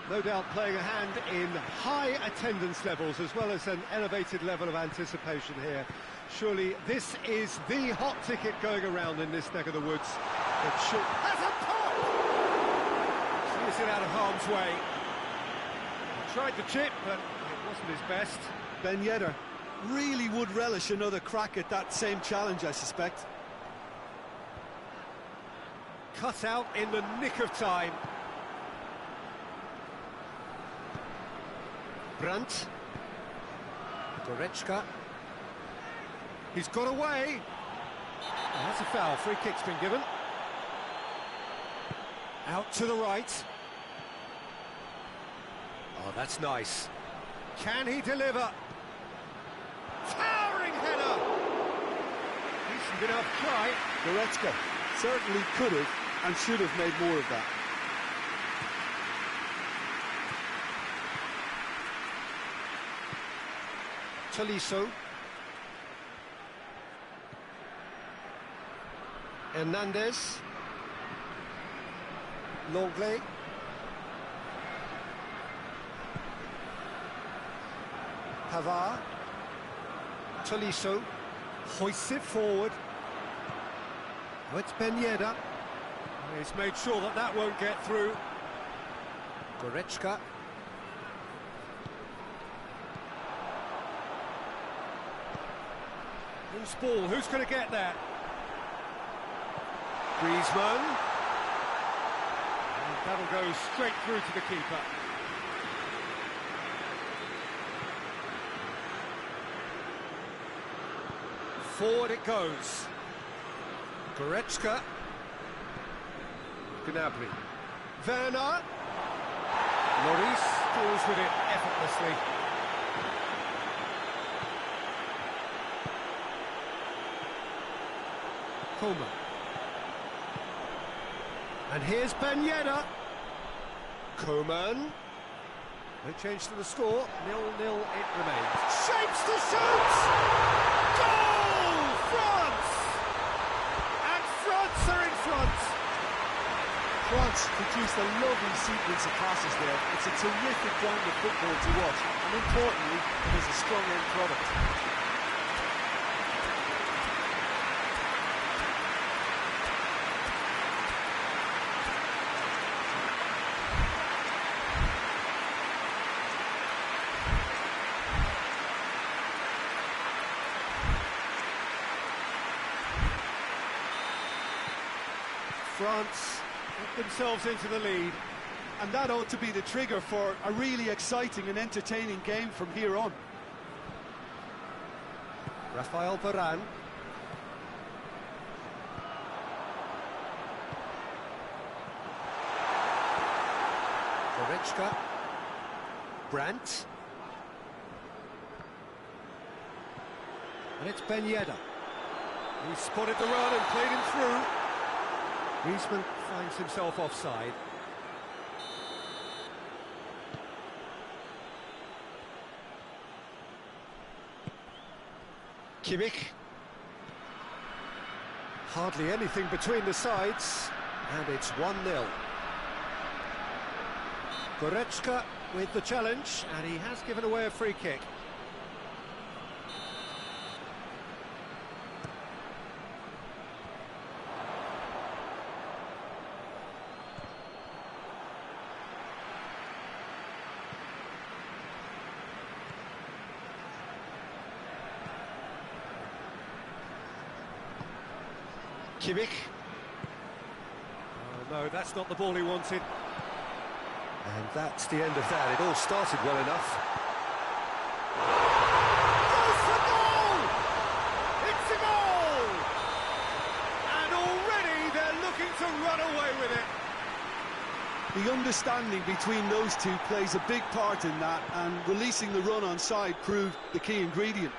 No doubt playing a hand in high attendance levels as well as an elevated level of anticipation here. Surely this is the hot ticket going around in this neck of the woods. But has a pop! Clears it out of harm's way. Tried to chip, but it wasn't his best. Ben Yedder really would relish another crack at that same challenge, I suspect. Cut out in the nick of time. Brandt. Goretzka. He's got away. Oh, that's a foul. Free kick's been given. Out to the right. Oh, that's nice. Can he deliver? Towering header! Decent enough try. Goretzka certainly could have and should have made more of that. Tolisso. Hernandez. Longley. Pavard. Tolisso hoists it forward. Oh, it's Ben Yedder. He's made sure that that won't get through. Goretzka. Loose ball, who's going to get that? Griezmann. And that'll go straight through to the keeper. Forward it goes. Goretzka. Gnabry. Werner. Lloris deals with it effortlessly. Coleman. And here's Ben Yedder. Coleman. No change to the score. 0-0 it remains. Shapes to shoot! Goal! France! And France are in front! France produced a lovely sequence of passes there. It's a terrific round of football to watch, and importantly, it is a strong end product. France get themselves into the lead. And that ought to be the trigger for a really exciting and entertaining game from here on. Raphael Varane. Goretzka. Brandt. And it's Ben Yedder. He spotted the run and played him through. Griezmann finds himself offside. Kimmich. Hardly anything between the sides, and it's 1-0. Goretzka with the challenge, and he has given away a free kick. Kimmich. Oh no, that's not the ball he wanted. And that's the end of that. It all started well enough. Goes for goal! It's a goal! And already they're looking to run away with it. The understanding between those two plays a big part in that, and releasing the run on side proved the key ingredient.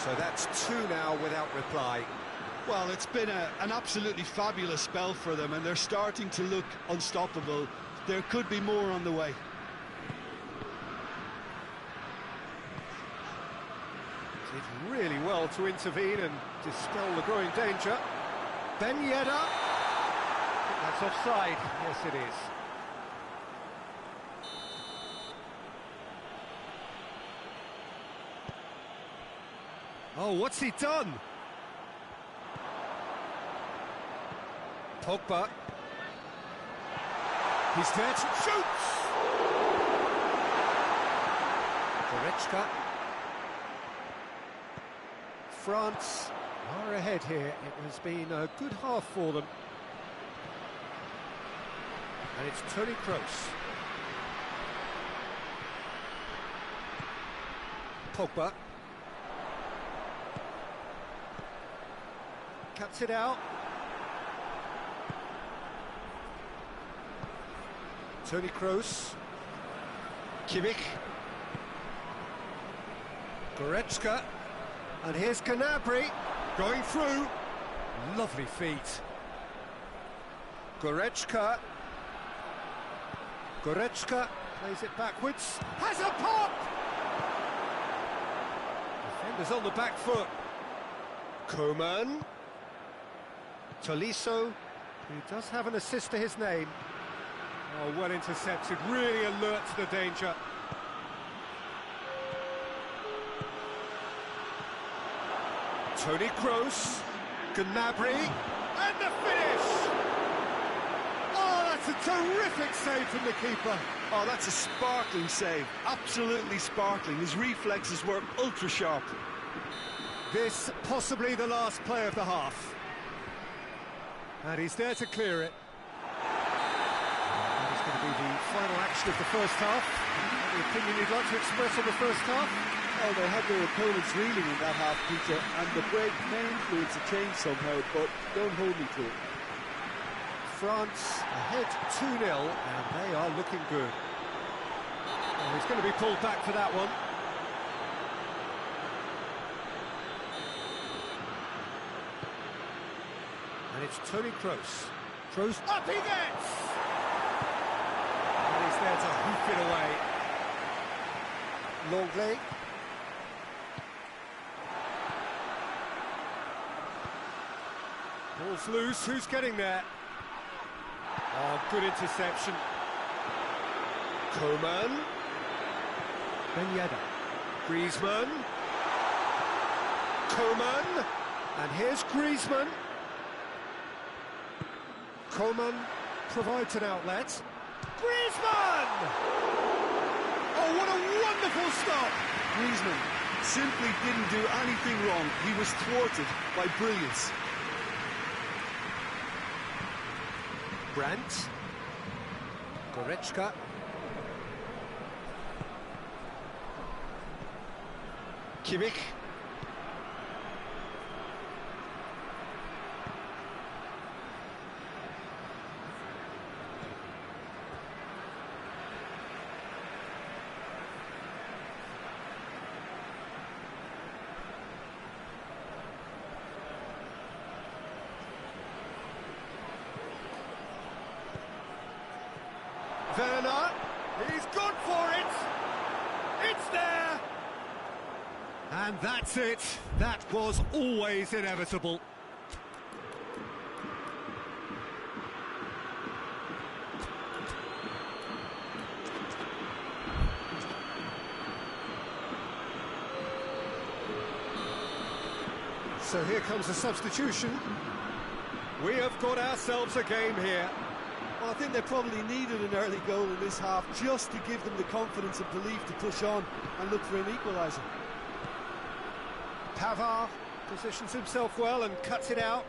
So that's two now without reply. Well, it's been an absolutely fabulous spell for them, and they're starting to look unstoppable. There could be more on the way. really well to intervene and dispel the growing danger. Ben Yedder. I think that's offside. Yes, it is. Oh, what's he done? Pogba. He's there to shoots! Goretzka. France are ahead here. It has been a good half for them. And it's Toni Kroos. Pogba. Cuts it out. Toni Kroos. Kimmich. Goretzka. And here's Gnabry going through. Lovely feet. Goretzka. Goretzka plays it backwards. Has a pop! Defenders on the back foot. Coman. Tolisso, who does have an assist to his name. Oh, well intercepted, really alert to the danger. Toni Kroos, Gnabry, and the finish! Oh, that's a terrific save from the keeper. Oh, that's a sparkling save, absolutely sparkling. His reflexes were ultra sharp. This possibly the last play of the half. And he's there to clear it. That is going to be the final action of the first half. Any opinion you'd like to express on the first half? Well, they had their opponents reeling in that half, Peter, and the break may influence a change somehow, but don't hold me to it. France ahead 2-0, and they are looking good. Oh, he's going to be pulled back for that one. And it's Toni Kroos. Kroos, up he gets! And he's there to hoof it away. Longley. Ball's loose, who's getting there? Oh, good interception. Coman. Ben Yedder. Griezmann. Coman. And here's Griezmann. Coman provides an outlet. Griezmann! Oh, what a wonderful stop! Griezmann simply didn't do anything wrong. He was thwarted by brilliance. Brandt. Goretzka. Kimmich. Werner, he's gone for it! It's there! And that's it. That was always inevitable. So here comes a substitution. We have got ourselves a game here. Well, I think they probably needed an early goal in this half just to give them the confidence and belief to push on and look for an equaliser. Pavard positions himself well and cuts it out.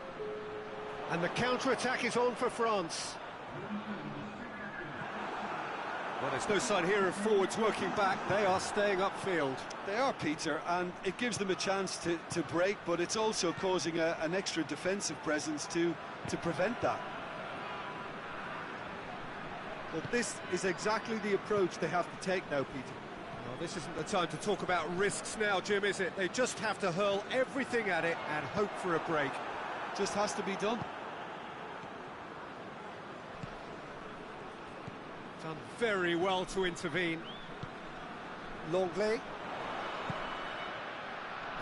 And the counter-attack is on for France. Well, there's no sign here of forwards working back. They are staying upfield. They are, Peter, and it gives them a chance to break, but it's also causing an extra defensive presence to prevent that. But this is exactly the approach they have to take now, Peter. Well, this isn't the time to talk about risks now, Jim, is it? They just have to hurl everything at it and hope for a break. Just has to be done. Done very well to intervene. Longley.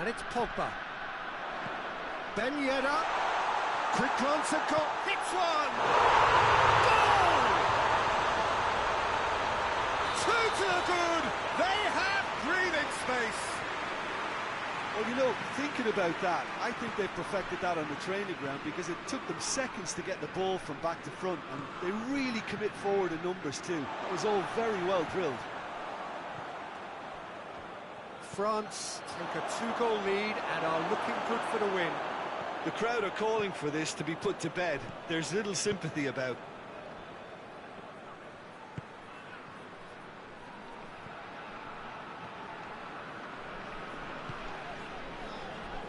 And it's Pogba. Ben Yedder. Quick glance at goal. Hits one! Goal! Tutu good! They have breathing space. Well, you know, thinking about that, I think they've perfected that on the training ground because it took them seconds to get the ball from back to front, and they really commit forward in numbers too. It was all very well drilled. France take a 2-goal lead and are looking good for the win. The crowd are calling for this to be put to bed. There's little sympathy about.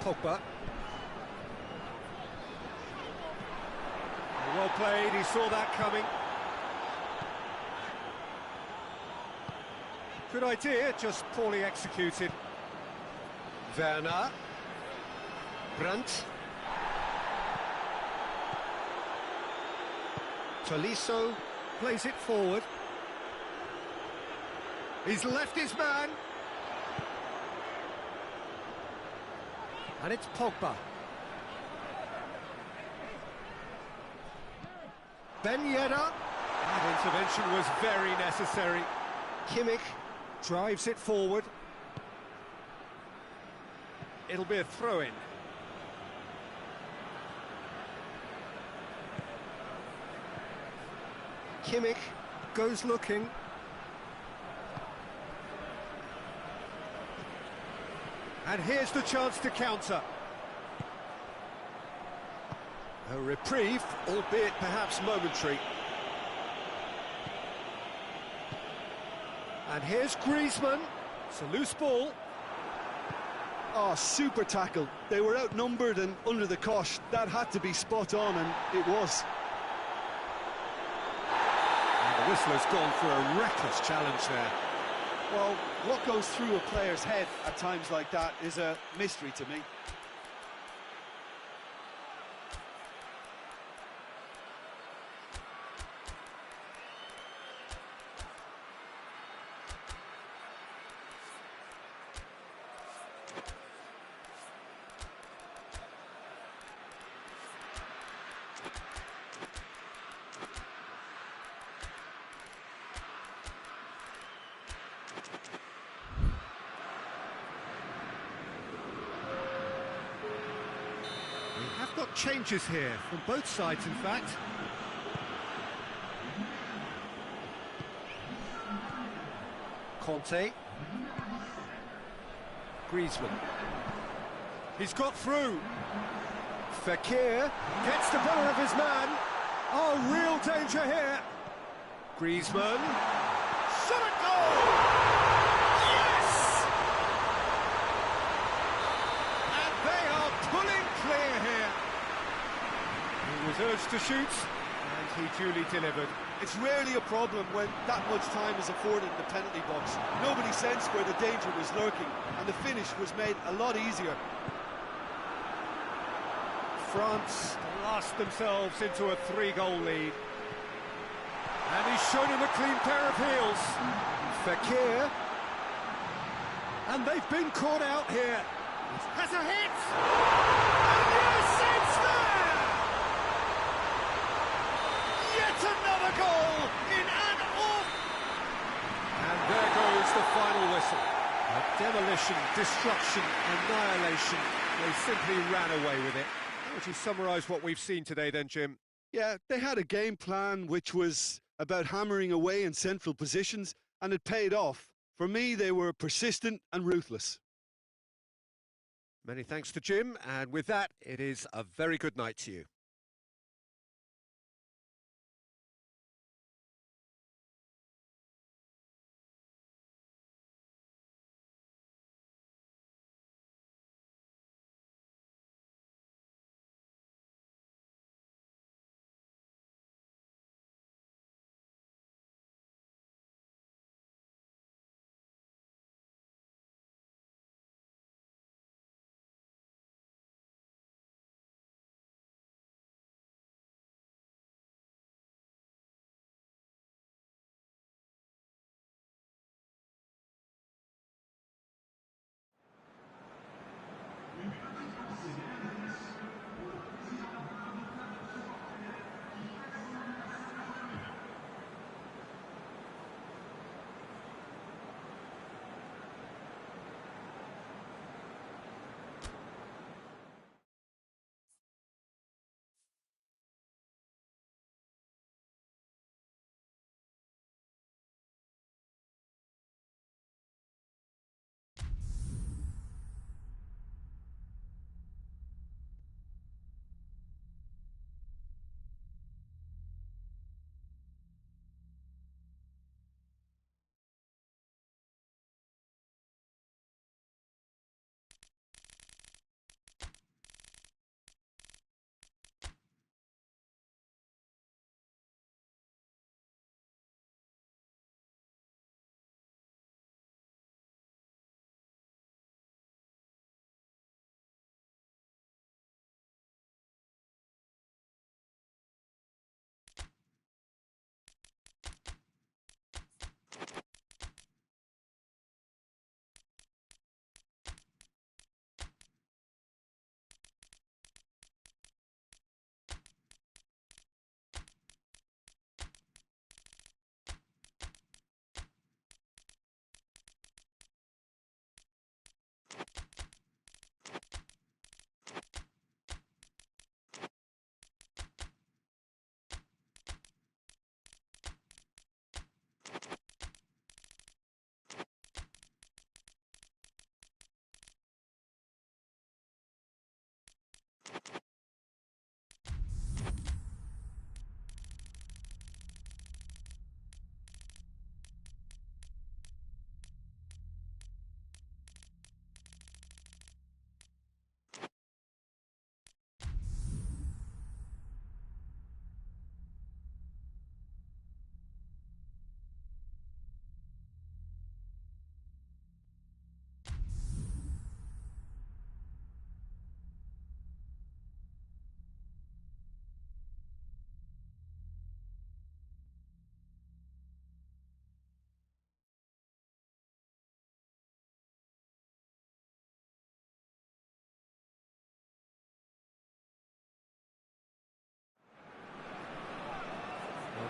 Pogba. Well played, he saw that coming. Good idea, just poorly executed. Werner. Brandt. Tolisso plays it forward. He's left his man. And it's Pogba. Ben Yedder. That intervention was very necessary. Kimmich drives it forward. It'll be a throw-in. Kimmich goes looking. And here's the chance to counter. A reprieve, albeit perhaps momentary. And here's Griezmann. It's a loose ball. Oh, super tackle. They were outnumbered and under the cosh. That had to be spot on, and it was. And the whistler's gone for a reckless challenge there. Well, what goes through a player's head at times like that is a mystery to me. We have got changes here, from both sides in fact. Conte. Griezmann. He's got through. Fekir gets the better of his man. Oh, real danger here. Griezmann. Shot at goal! Yes! And they are pulling clear here. He was urged to shoot, and he duly delivered. It's rarely a problem when that much time is afforded in the penalty box. Nobody sensed where the danger was lurking, and the finish was made a lot easier. France lost themselves into a 3-goal lead. And he's shown him a clean pair of heels. Fekir. And they've been caught out here. Has a hit! And yes, it's there! Yet another goal in an off! And there goes the final whistle. Demolition, destruction, annihilation. They simply ran away with it. How would you summarise what we've seen today then, Jim? Yeah, they had a game plan which was about hammering away in central positions, and it paid off. For me, they were persistent and ruthless. Many thanks to Jim, and with that, it is a very good night to you.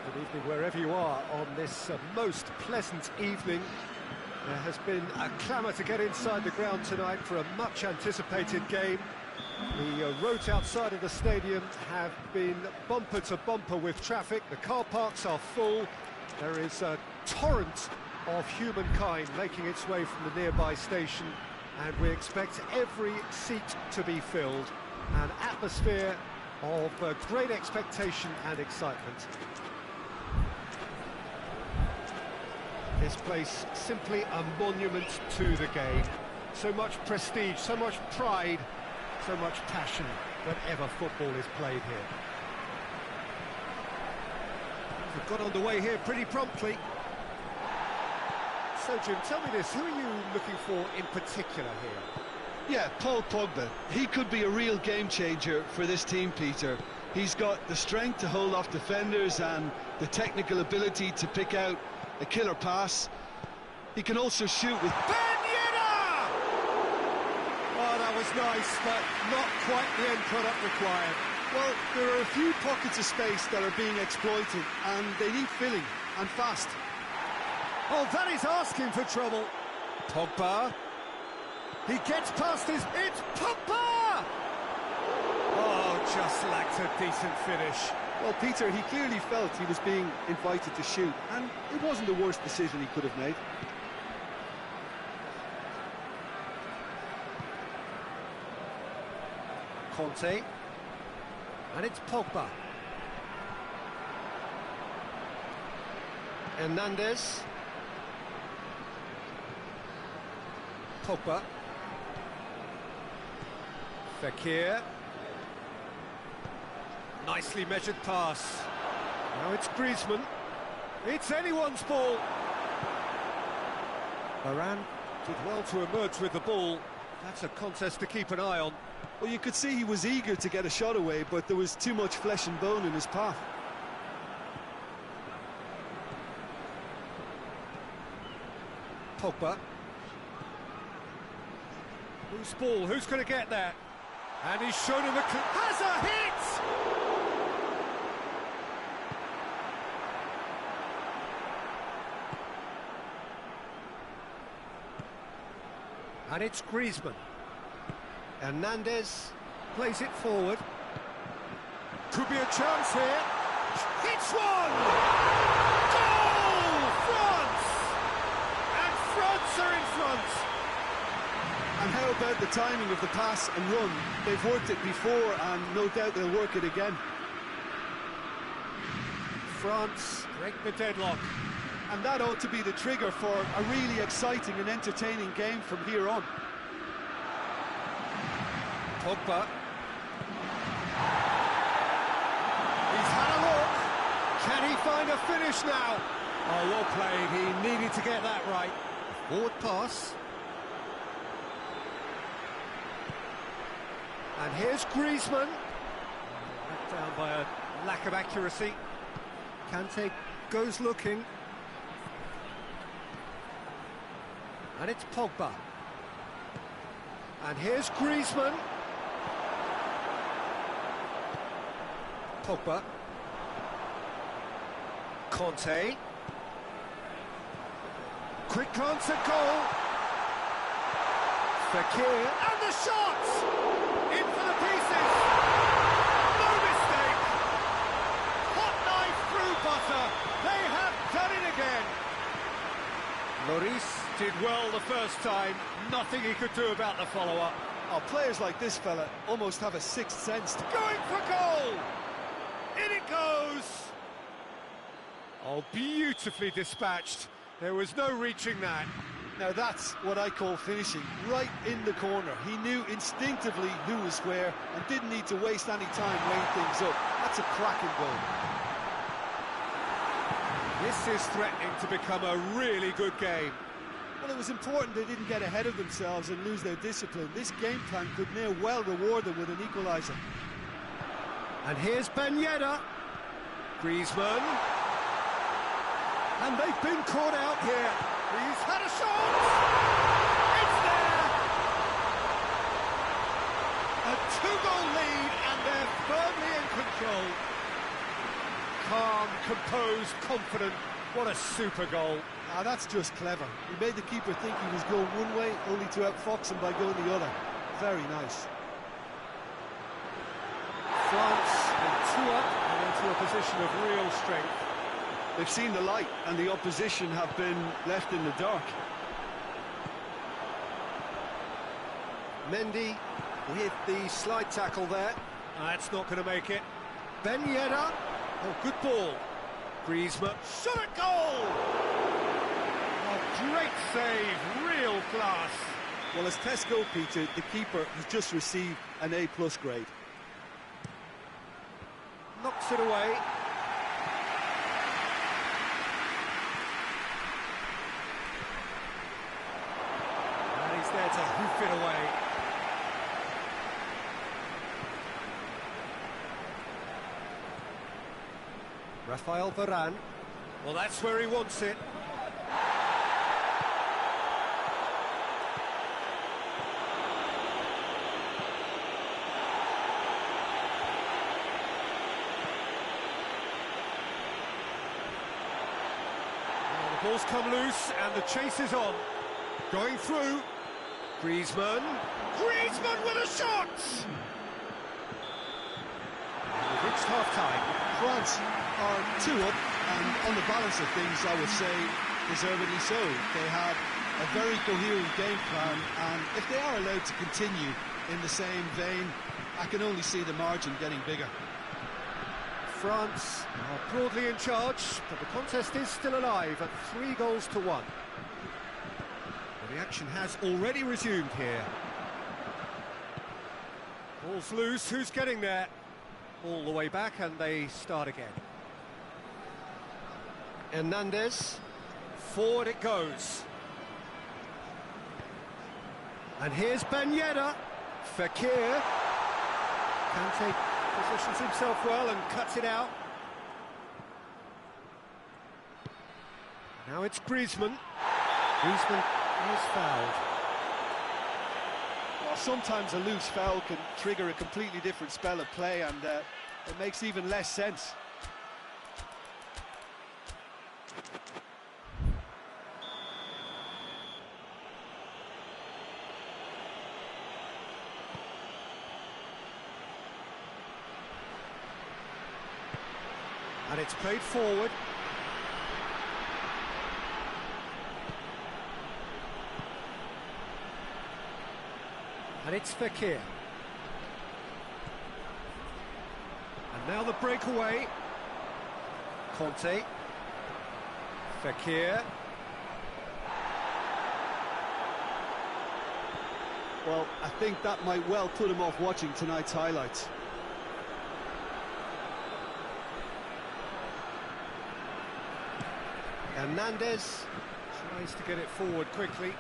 Good evening wherever you are on this most pleasant evening. There has been a clamour to get inside the ground tonight for a much anticipated game. The roads outside of the stadium have been bumper to bumper with traffic. The car parks are full. There is a torrent of humankind making its way from the nearby station, and we expect every seat to be filled. An atmosphere of great expectation and excitement. This place simply a monument to the game. So much prestige, so much pride, so much passion whenever football is played here. We've got underway here pretty promptly. So Jim, tell me this, who are you looking for in particular here? Yeah, Paul Pogba. He could be a real game changer for this team, Peter. He's got the strength to hold off defenders and the technical ability to pick out a killer pass. He can also shoot with... Ben-Yedder! Oh, that was nice, but not quite the end product required. Well, there are a few pockets of space that are being exploited, and they need filling, and fast. Oh, that is asking for trouble. Pogba. He gets past his... It's Pogba! Oh, just lacked a decent finish. Well, Peter, he clearly felt he was being invited to shoot, and it wasn't the worst decision he could have made. Conte. And it's Pogba. Hernandez. Pogba. Fekir. Nicely measured pass. Now it's Griezmann. It's anyone's ball. Varane did well to emerge with the ball. That's a contest to keep an eye on. Well, you could see he was eager to get a shot away, but there was too much flesh and bone in his path. Pogba. Whose ball? Who's going to get there? And he's shown him has a hit! And it's Griezmann. Hernandez plays it forward. Could be a chance here. Hits one! Goal! France! And France are in front! And how about the timing of the pass and run? They've worked it before, and no doubt they'll work it again. France break the deadlock. And that ought to be the trigger for a really exciting and entertaining game from here on. Pogba. He's had a look. Can he find a finish now? Oh, well played. He needed to get that right. Forward pass. And here's Griezmann. Let down by a lack of accuracy. Kante goes looking. And it's Pogba. And here's Griezmann. Pogba. Conte. Quick glance at goal. Fekir. And the shot! In for the pieces. No mistake. Hot knife through butter. They have done it again. Lloris did well the first time. Nothing he could do about the follow-up. Oh, players like this fella almost have a sixth sense. Going for goal! In it goes! Oh, beautifully dispatched. There was no reaching that. Now that's what I call finishing, right in the corner. He knew instinctively who was where and didn't need to waste any time weighing things up. That's a cracking goal. This is threatening to become a really good game. Well, it was important they didn't get ahead of themselves and lose their discipline. This game plan could now well reward them with an equaliser. And here's Ben-Yedder. Griezmann. And they've been caught out here. He's had a shot! It's there! A two-goal lead, and they're firmly in control. calm, composed, confident. What a super goal. Ah, that's just clever. He made the keeper think he was going one way, only to outfox him by going the other. Very nice. France in 2 up and into a position of real strength. They've seen the light, and the opposition have been left in the dark. Mendy with the slide tackle there. That's not going to make it. Ben Yedder. Oh, good ball. Griezmann. Shot at goal! Oh, great save. Real class. Well, as tests go, Peter, the keeper has just received an A+ grade. Knocks it away. And he's there to hoof it away. Rafael Varane. Well, that's where he wants it. The ball's come loose and the chase is on. Going through. Griezmann. Griezmann with a shot! We've reached half-time. France are 2 up, and on the balance of things, I would say deservedly so. They have a very coherent game plan, and if they are allowed to continue in the same vein, I can only see the margin getting bigger. France are broadly in charge, but the contest is still alive at 3-1. Well, the action has already resumed here. Ball's loose, who's getting there? All the way back, and they start again. Hernandez, forward it goes. And here's Ben Yedder. Fekir. Kante positions himself well and cuts it out. Now it's Griezmann. Griezmann is fouled. Well, sometimes a loose foul can trigger a completely different spell of play, and it makes even less sense. And it's played forward. And it's Fekir. And now the breakaway. Conte. Fekir. Well, I think that might well put him off watching tonight's highlights. Hernandez tries to get it forward quickly.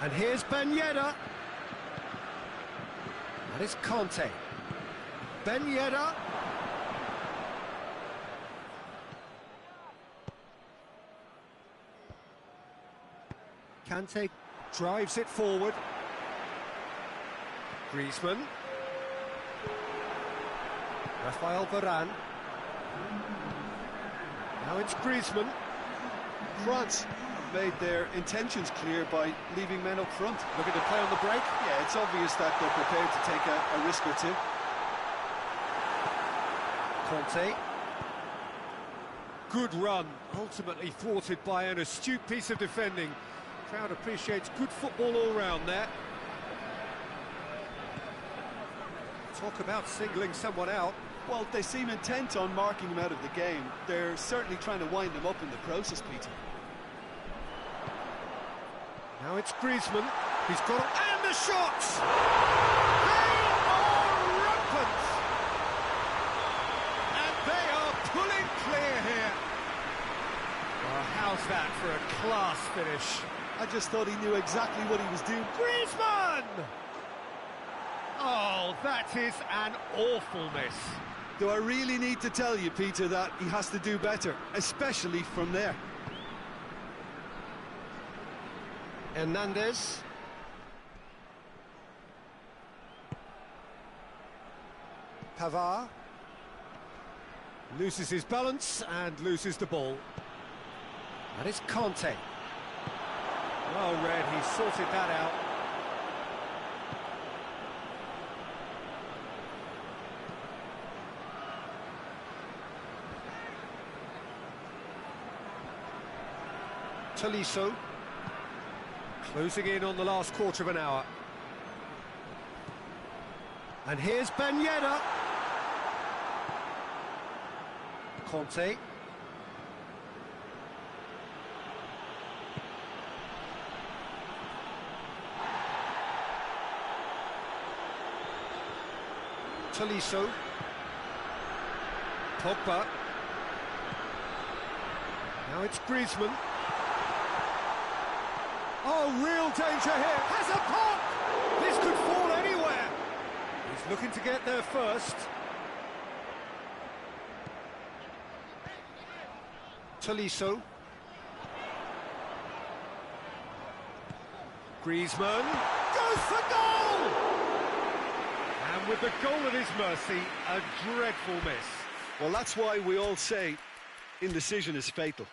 And here's Ben Yedder. And it's Conte. Ben Yedder. Kante drives it forward. Griezmann. Rafael Varane. Now it's Griezmann. France made their intentions clear by leaving men up front. Looking to play on the break. Yeah, it's obvious that they're prepared to take a risk or two. Conte. Good run, ultimately thwarted by an astute piece of defending. Crowd appreciates good football all round there. Talk about singling someone out. Well, they seem intent on marking him out of the game. They're certainly trying to wind him up in the process, Peter. Now it's Griezmann. He's got it, and the shots! They are rampant! And they are pulling clear here. Well, how's that for a class finish? I just thought he knew exactly what he was doing. Griezmann! Oh, that is an awful miss. Do I really need to tell you, Peter, that he has to do better, especially from there? Hernandez. Pavard. Loses his balance and loses the ball. And it's Conte. Well read, he sorted that out. Tolisso. Closing in on the last quarter of an hour. And here's Ben Yedder. Conte. Tolisso. Pogba. Now it's Griezmann. Oh, real danger here. Has a pop! This could fall anywhere. He's looking to get there first. Tolisso. Griezmann goes for goal! And with the goal at his mercy, a dreadful miss. Well, that's why we all say indecision is fatal.